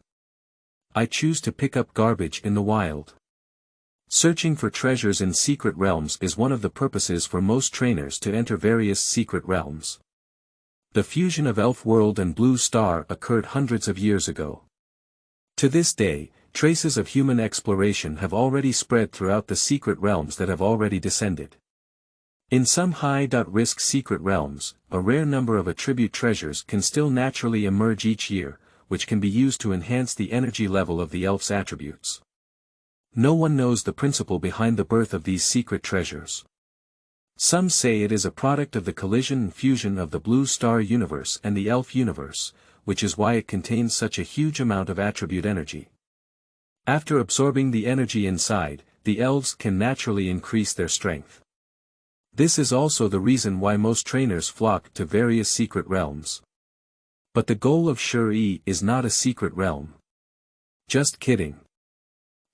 I choose to pick up garbage in the wild. Searching for treasures in secret realms is one of the purposes for most trainers to enter various secret realms. The fusion of Elf World and Blue Star occurred hundreds of years ago. To this day, traces of human exploration have already spread throughout the secret realms that have already descended. In some high-risk secret realms, a rare number of attribute treasures can still naturally emerge each year, which can be used to enhance the energy level of the elf's attributes. No one knows the principle behind the birth of these secret treasures. Some say it is a product of the collision and fusion of the Blue Star universe and the Elf universe, which is why it contains such a huge amount of attribute energy. After absorbing the energy inside, the elves can naturally increase their strength. This is also the reason why most trainers flock to various secret realms. But the goal of Shi is not a secret realm. Just kidding.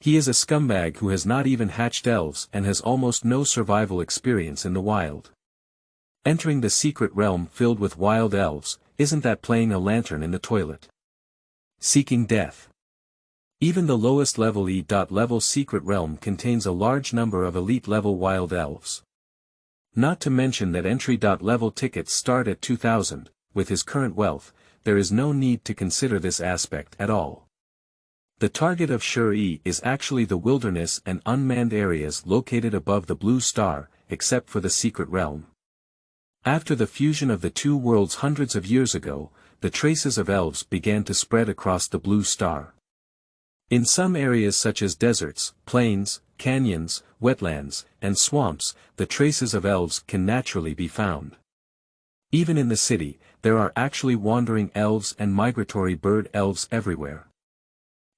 He is a scumbag who has not even hatched elves and has almost no survival experience in the wild. Entering the secret realm filled with wild elves, isn't that playing a lantern in the toilet? Seeking death. Even the lowest level E.level secret realm contains a large number of elite level wild elves. Not to mention that entry-level tickets start at 2,000, with his current wealth, there is no need to consider this aspect at all. The target of Shi is actually the wilderness and unmanned areas located above the Blue Star, except for the secret realm. After the fusion of the two worlds hundreds of years ago, the traces of elves began to spread across the Blue Star. In some areas such as deserts, plains, canyons, wetlands, and swamps, the traces of elves can naturally be found. Even in the city, there are actually wandering elves and migratory bird elves everywhere.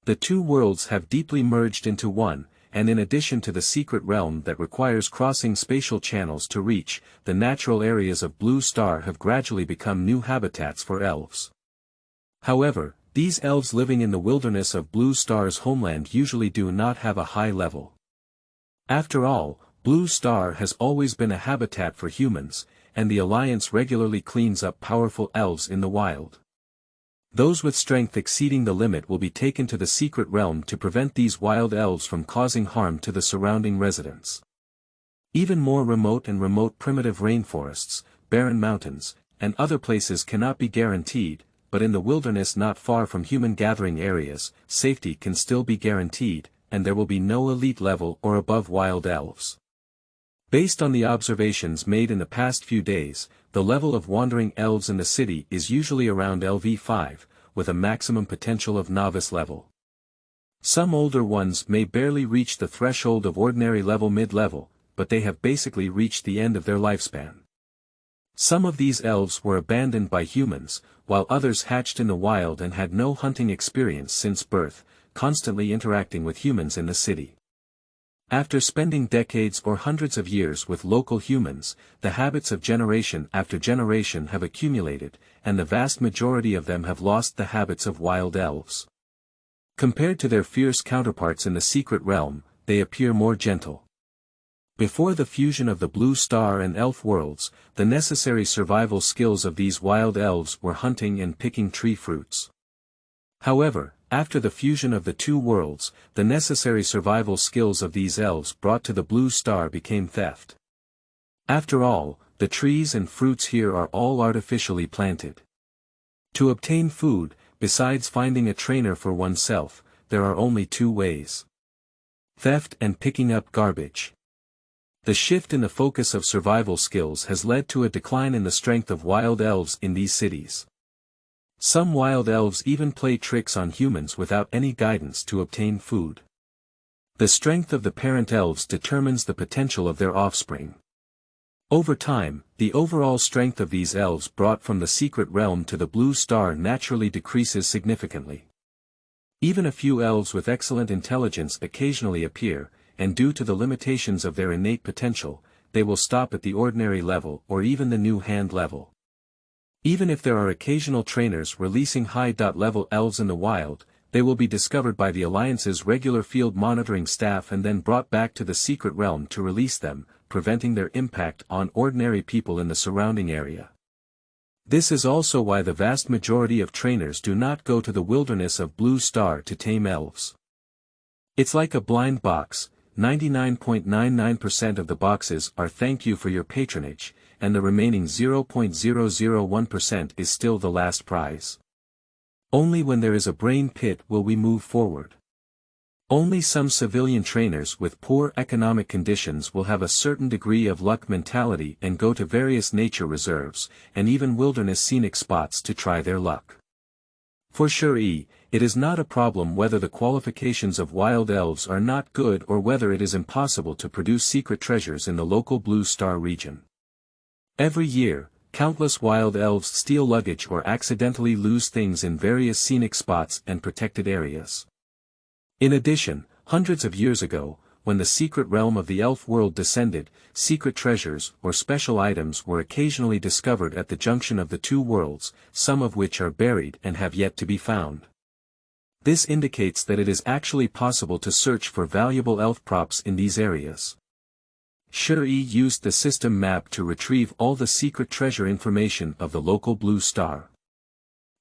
The two worlds have deeply merged into one, and in addition to the secret realm that requires crossing spatial channels to reach, the natural areas of Blue Star have gradually become new habitats for elves. However, these elves living in the wilderness of Blue Star's homeland usually do not have a high level. After all, Blue Star has always been a habitat for humans, and the Alliance regularly cleans up powerful elves in the wild. Those with strength exceeding the limit will be taken to the secret realm to prevent these wild elves from causing harm to the surrounding residents. Even more remote primitive rainforests, barren mountains, and other places cannot be guaranteed, but in the wilderness not far from human gathering areas, safety can still be guaranteed, and there will be no elite level or above wild elves. Based on the observations made in the past few days, the level of wandering elves in the city is usually around LV5, with a maximum potential of novice level. Some older ones may barely reach the threshold of ordinary level mid-level, but they have basically reached the end of their lifespan. Some of these elves were abandoned by humans, while others hatched in the wild and had no hunting experience since birth, constantly interacting with humans in the city. After spending decades or hundreds of years with local humans, the habits of generation after generation have accumulated, and the vast majority of them have lost the habits of wild elves. Compared to their fierce counterparts in the secret realm, they appear more gentle. Before the fusion of the Blue Star and Elf worlds, the necessary survival skills of these wild elves were hunting and picking tree fruits. However, after the fusion of the two worlds, the necessary survival skills of these elves brought to the Blue Star became theft. After all, the trees and fruits here are all artificially planted. To obtain food, besides finding a trainer for oneself, there are only two ways: theft and picking up garbage. The shift in the focus of survival skills has led to a decline in the strength of wild elves in these cities. Some wild elves even play tricks on humans without any guidance to obtain food. The strength of the parent elves determines the potential of their offspring. Over time, the overall strength of these elves brought from the secret realm to the blue star naturally decreases significantly. Even a few elves with excellent intelligence occasionally appear, and due to the limitations of their innate potential, they will stop at the ordinary level or even the new hand level. Even if there are occasional trainers releasing high-level elves in the wild, they will be discovered by the Alliance's regular field monitoring staff and then brought back to the secret realm to release them, preventing their impact on ordinary people in the surrounding area. This is also why the vast majority of trainers do not go to the wilderness of Blue Star to tame elves. It's like a blind box, 99.99% of the boxes are thank you for your patronage, and the remaining 0.001% is still the last prize. Only when there is a brain pit will we move forward. Only some civilian trainers with poor economic conditions will have a certain degree of luck mentality and go to various nature reserves, and even wilderness scenic spots to try their luck. For sure, it is not a problem whether the qualifications of wild elves are not good or whether it is impossible to produce secret treasures in the local Blue Star region. Every year, countless wild elves steal luggage or accidentally lose things in various scenic spots and protected areas. In addition, hundreds of years ago, when the secret realm of the elf world descended, secret treasures or special items were occasionally discovered at the junction of the two worlds, some of which are buried and have yet to be found. This indicates that it is actually possible to search for valuable elf props in these areas. Shuri used the system map to retrieve all the secret treasure information of the local Blue Star.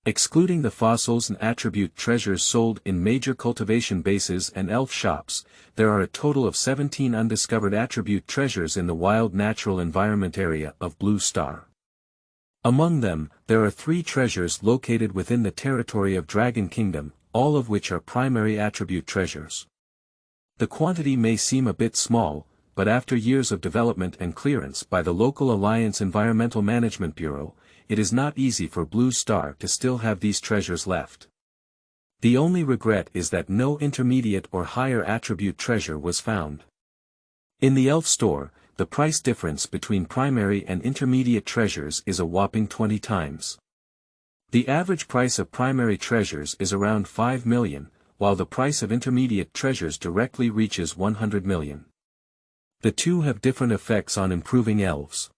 Excluding the fossils and attribute treasures sold in major cultivation bases and elf shops, there are a total of 17 undiscovered attribute treasures in the wild natural environment area of Blue Star. Among them, there are 3 treasures located within the territory of Dragon Kingdom, all of which are primary attribute treasures. The quantity may seem a bit small, but after years of development and clearance by the local Alliance Environmental Management Bureau, it is not easy for Blue Star to still have these treasures left. The only regret is that no intermediate or higher attribute treasure was found. In the elf store, the price difference between primary and intermediate treasures is a whopping 20 times. The average price of primary treasures is around 5 million, while the price of intermediate treasures directly reaches 100 million. The two have different effects on improving elves.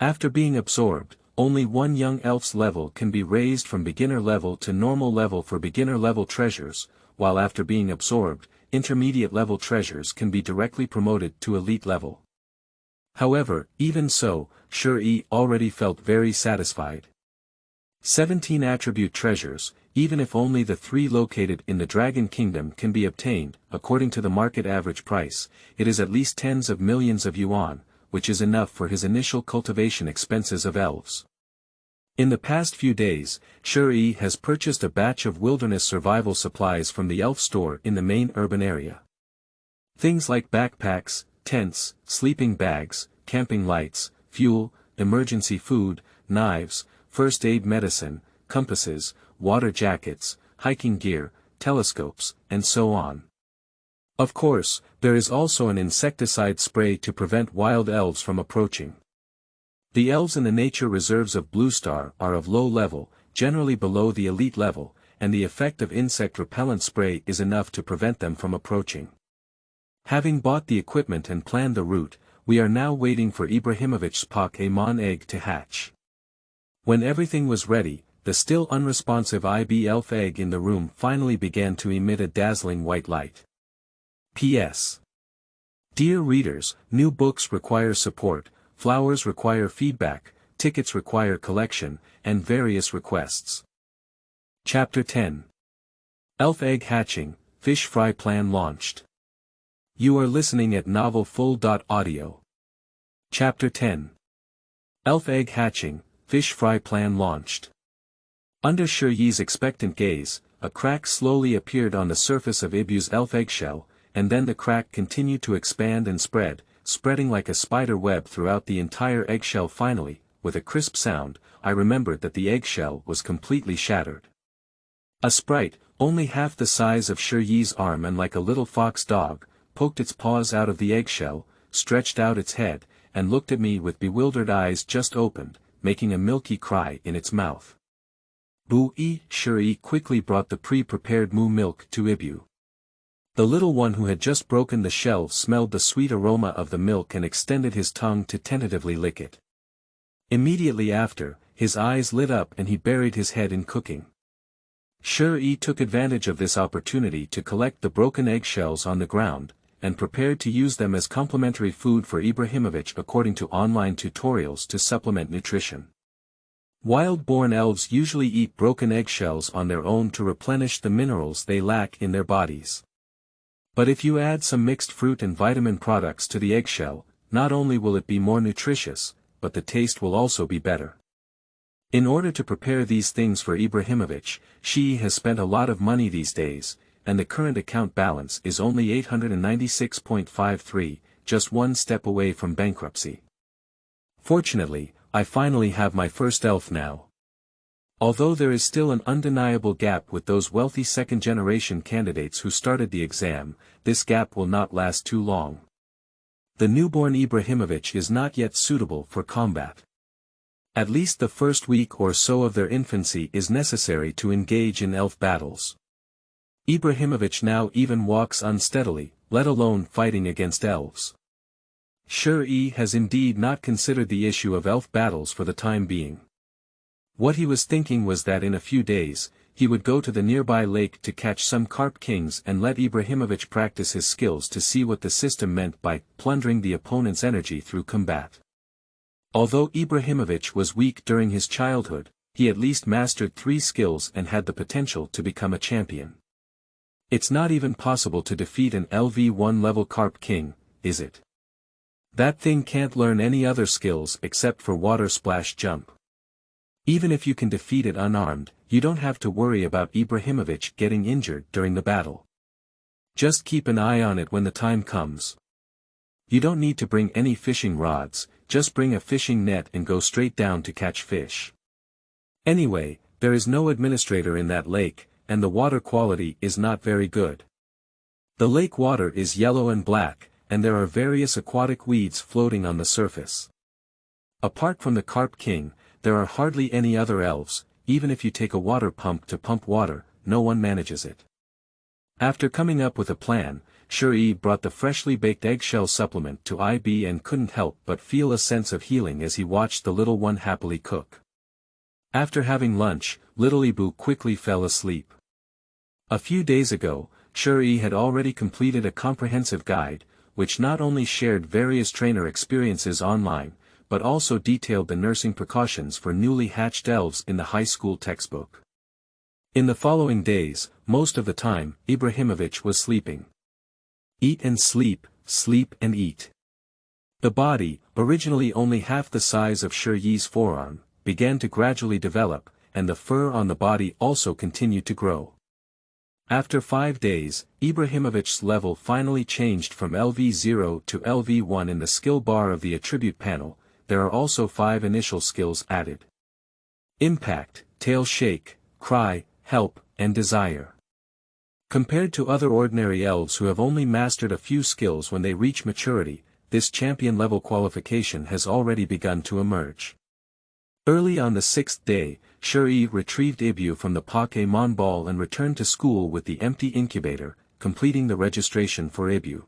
After being absorbed, only one young elf's level can be raised from beginner level to normal level for beginner level treasures, while after being absorbed, intermediate level treasures can be directly promoted to elite level. However, even so, Shuri already felt very satisfied. 17 attribute treasures, even if only the 3 located in the Dragon Kingdom can be obtained, according to the market average price, it is at least tens of millions of yuan, which is enough for his initial cultivation expenses of elves. In the past few days, Shuri has purchased a batch of wilderness survival supplies from the elf store in the main urban area. Things like backpacks, tents, sleeping bags, camping lights, fuel, emergency food, knives, first aid medicine, compasses, water jackets, hiking gear, telescopes, and so on. Of course, there is also an insecticide spray to prevent wild elves from approaching. The elves in the nature reserves of Blue Star are of low level, generally below the elite level, and the effect of insect repellent spray is enough to prevent them from approaching. Having bought the equipment and planned the route, we are now waiting for Ibrahimovic's Pokémon egg to hatch. When everything was ready, the still unresponsive IB elf egg in the room finally began to emit a dazzling white light. P.S. Dear readers, new books require support, flowers require feedback, tickets require collection, and various requests. Chapter 10. Elf Egg Hatching, Fish Fry Plan Launched. You are listening at novelfull.audio. Chapter 10. Elf Egg Hatching, Fish Fry Plan Launched. Under Shuri's expectant gaze, a crack slowly appeared on the surface of Ibu's elf eggshell, and then the crack continued to expand and spread, spreading like a spider web throughout the entire eggshell. Finally, with a crisp sound, I remembered that the eggshell was completely shattered. A sprite, only half the size of Shi-Yi's arm and like a little fox dog, poked its paws out of the eggshell, stretched out its head, and looked at me with bewildered eyes just opened, making a milky cry in its mouth. Boo-ee! Shi-Yi quickly brought the pre-prepared moo milk to Ibu. The little one who had just broken the shell smelled the sweet aroma of the milk and extended his tongue to tentatively lick it. Immediately after, his eyes lit up and he buried his head in cooking. Shi-Yi took advantage of this opportunity to collect the broken eggshells on the ground, and prepared to use them as complementary food for Ibrahimovic according to online tutorials to supplement nutrition. Wild-born elves usually eat broken eggshells on their own to replenish the minerals they lack in their bodies. But if you add some mixed fruit and vitamin products to the eggshell, not only will it be more nutritious, but the taste will also be better. In order to prepare these things for Ibrahimovic, she has spent a lot of money these days, and the current account balance is only 896.53, just one step away from bankruptcy. Fortunately, I finally have my first elf now. Although there is still an undeniable gap with those wealthy second-generation candidates who started the exam, this gap will not last too long. The newborn Ibrahimovic is not yet suitable for combat. At least the first week or so of their infancy is necessary to engage in elf battles. Ibrahimovic now even walks unsteadily, let alone fighting against elves. Shi-Yi has indeed not considered the issue of elf battles for the time being. What he was thinking was that in a few days, he would go to the nearby lake to catch some carp kings and let Ibrahimovic practice his skills to see what the system meant by plundering the opponent's energy through combat. Although Ibrahimovic was weak during his childhood, he at least mastered 3 skills and had the potential to become a champion. It's not even possible to defeat an LV1 level carp king, is it? That thing can't learn any other skills except for water splash jump. Even if you can defeat it unarmed, you don't have to worry about Ibrahimovic getting injured during the battle. Just keep an eye on it when the time comes. You don't need to bring any fishing rods, just bring a fishing net and go straight down to catch fish. Anyway, there is no administrator in that lake, and the water quality is not very good. The lake water is yellow and black, and there are various aquatic weeds floating on the surface. Apart from the Carp King, there are hardly any other elves. Even if you take a water pump to pump water, no one manages it. After coming up with a plan, Shi-Yi brought the freshly baked eggshell supplement to IB and couldn't help but feel a sense of healing as he watched the little one happily cook. After having lunch, little Ibu quickly fell asleep. A few days ago, Shi-Yi had already completed a comprehensive guide, which not only shared various trainer experiences online, but also detailed the nursing precautions for newly hatched elves in the high school textbook. In the following days, most of the time, Ibrahimovic was sleeping. Eat and sleep, sleep and eat. The body, originally only half the size of Shi-Yi's forearm, began to gradually develop, and the fur on the body also continued to grow. After 5 days, Ibrahimovic's level finally changed from LV0 to LV1 in the skill bar of the attribute panel. There are also 5 initial skills added. Impact, tail shake, cry, help, and desire. Compared to other ordinary elves who have only mastered a few skills when they reach maturity, this champion level qualification has already begun to emerge. Early on the 6th day, Shi-Yi retrieved Ibu from the Pokémon ball and returned to school with the empty incubator, completing the registration for Ibu.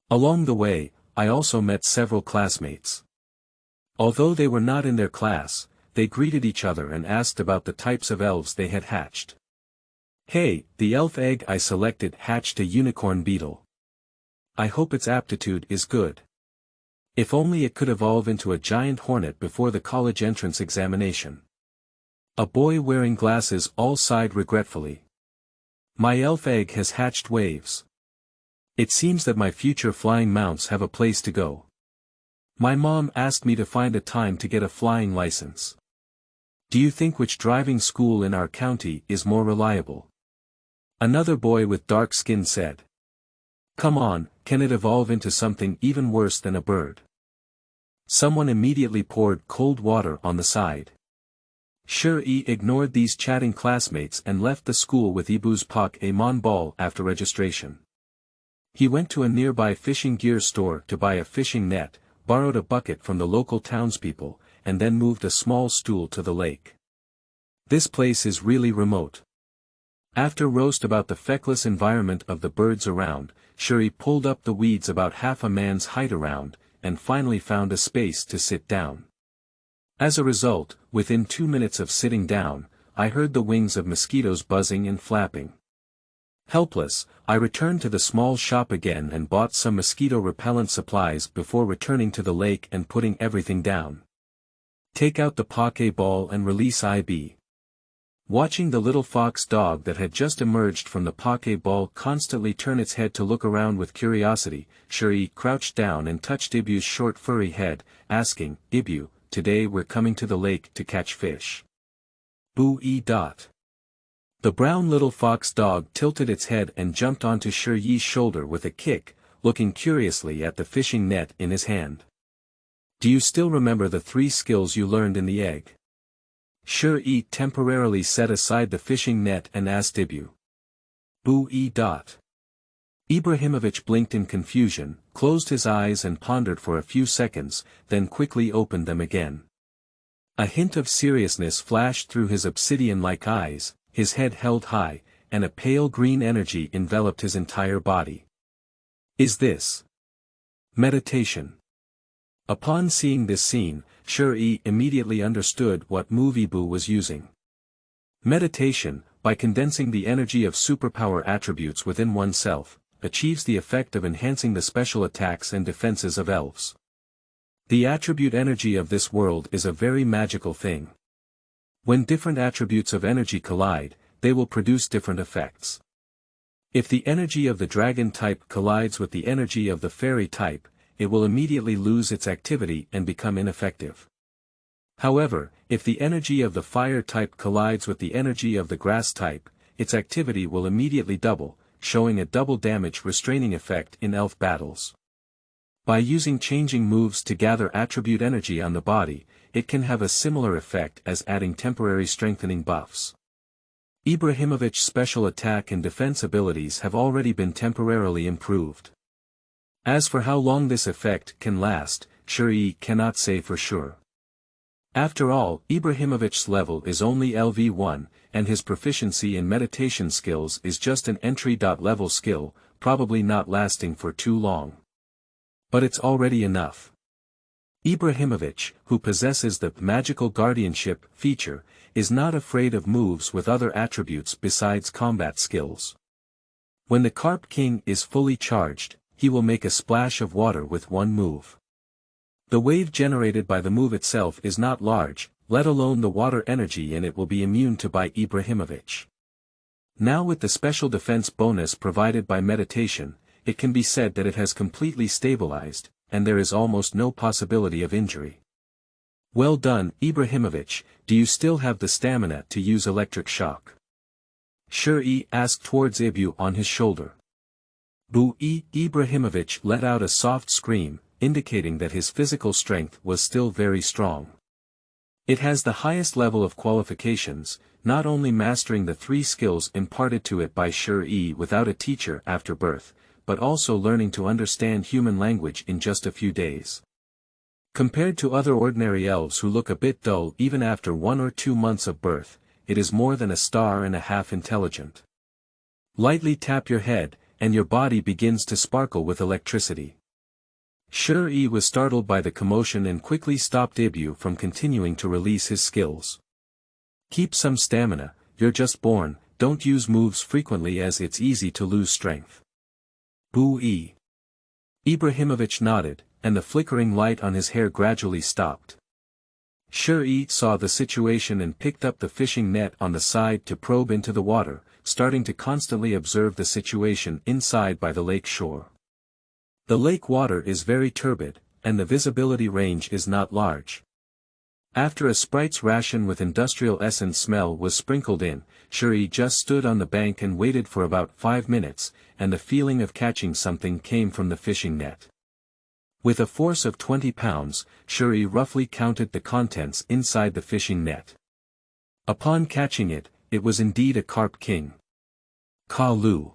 Along the way, I also met several classmates. Although they were not in their class, they greeted each other and asked about the types of elves they had hatched. Hey, the elf egg I selected hatched a unicorn beetle. I hope its aptitude is good. If only it could evolve into a giant hornet before the college entrance examination. A boy wearing glasses all sighed regretfully. My elf egg has hatched waves. It seems that my future flying mounts have a place to go. My mom asked me to find a time to get a flying license. Do you think which driving school in our county is more reliable? Another boy with dark skin said. Come on, can it evolve into something even worse than a bird? Someone immediately poured cold water on the side. Shi ignored these chatting classmates and left the school with Ibu's Pokémon ball after registration. He went to a nearby fishing gear store to buy a fishing net, borrowed a bucket from the local townspeople, and then moved a small stool to the lake. This place is really remote. After roast about the feckless environment of the birds around, Shuri pulled up the weeds about half a man's height around, and finally found a space to sit down. As a result, within 2 minutes of sitting down, I heard the wings of mosquitoes buzzing and flapping. Helpless, I returned to the small shop again and bought some mosquito repellent supplies before returning to the lake and putting everything down. Take out the Pokeball and release IB. Watching the little fox dog that had just emerged from the Pokeball constantly turn its head to look around with curiosity, Shuri crouched down and touched Ibu's short furry head, asking, "Ibu, today we're coming to the lake to catch fish." Boo-ee. The brown little fox dog tilted its head and jumped onto Shuri's shoulder with a kick, looking curiously at the fishing net in his hand. "Do you still remember the 3 skills you learned in the egg?" Shuri temporarily set aside the fishing net and asked Ibu. Boo-ee. Ibrahimovic blinked in confusion, closed his eyes and pondered for a few seconds, then quickly opened them again. A hint of seriousness flashed through his obsidian-like eyes, his head held high, and a pale green energy enveloped his entire body. "Is this meditation?" Upon seeing this scene, Shuri immediately understood what move Ibu was using. Meditation, by condensing the energy of superpower attributes within oneself, achieves the effect of enhancing the special attacks and defenses of elves. The attribute energy of this world is a very magical thing. When different attributes of energy collide, they will produce different effects. If the energy of the dragon type collides with the energy of the fairy type, it will immediately lose its activity and become ineffective. However, if the energy of the fire type collides with the energy of the grass type, its activity will immediately double, showing a double damage restraining effect in elf battles. By using changing moves to gather attribute energy on the body, it can have a similar effect as adding temporary strengthening buffs. Ibrahimovic's special attack and defense abilities have already been temporarily improved. As for how long this effect can last, Shuri cannot say for sure. After all, Ibrahimovic's level is only LV1, and his proficiency in meditation skills is just an entry-level skill, probably not lasting for too long. But it's already enough. Ibrahimovic, who possesses the magical guardianship feature, is not afraid of moves with other attributes besides combat skills. When the Carp King is fully charged, he will make a splash of water with one move. The wave generated by the move itself is not large, let alone the water energy in it will be immune to by Ibrahimovic. Now with the special defense bonus provided by meditation, it can be said that it has completely stabilized, and there is almost no possibility of injury. Well done, Ibrahimovic, do you still have the stamina to use electric shock? Shuri asked towards Ibu on his shoulder. Boo-ee. Ibrahimovic let out a soft scream, indicating that his physical strength was still very strong. It has the highest level of qualifications, not only mastering the 3 skills imparted to it by Shuri without a teacher after birth, but also learning to understand human language in just a few days. Compared to other ordinary elves who look a bit dull even after 1 or 2 months of birth, it is more than a star and a half intelligent. Lightly tap your head, and your body begins to sparkle with electricity. Shuri was startled by the commotion and quickly stopped Ibu from continuing to release his skills. Keep some stamina, you're just born, don't use moves frequently as it's easy to lose strength. Boo-ee. Ibrahimovic nodded, and the flickering light on his hair gradually stopped. Shuri saw the situation and picked up the fishing net on the side to probe into the water, starting to constantly observe the situation inside by the lake shore. The lake water is very turbid, and the visibility range is not large. After a sprite's ration with industrial essence smell was sprinkled in, Shuri just stood on the bank and waited for about 5 minutes, and the feeling of catching something came from the fishing net. With a force of 20 pounds, Shuri roughly counted the contents inside the fishing net. Upon catching it, it was indeed a carp king. Ka Lu.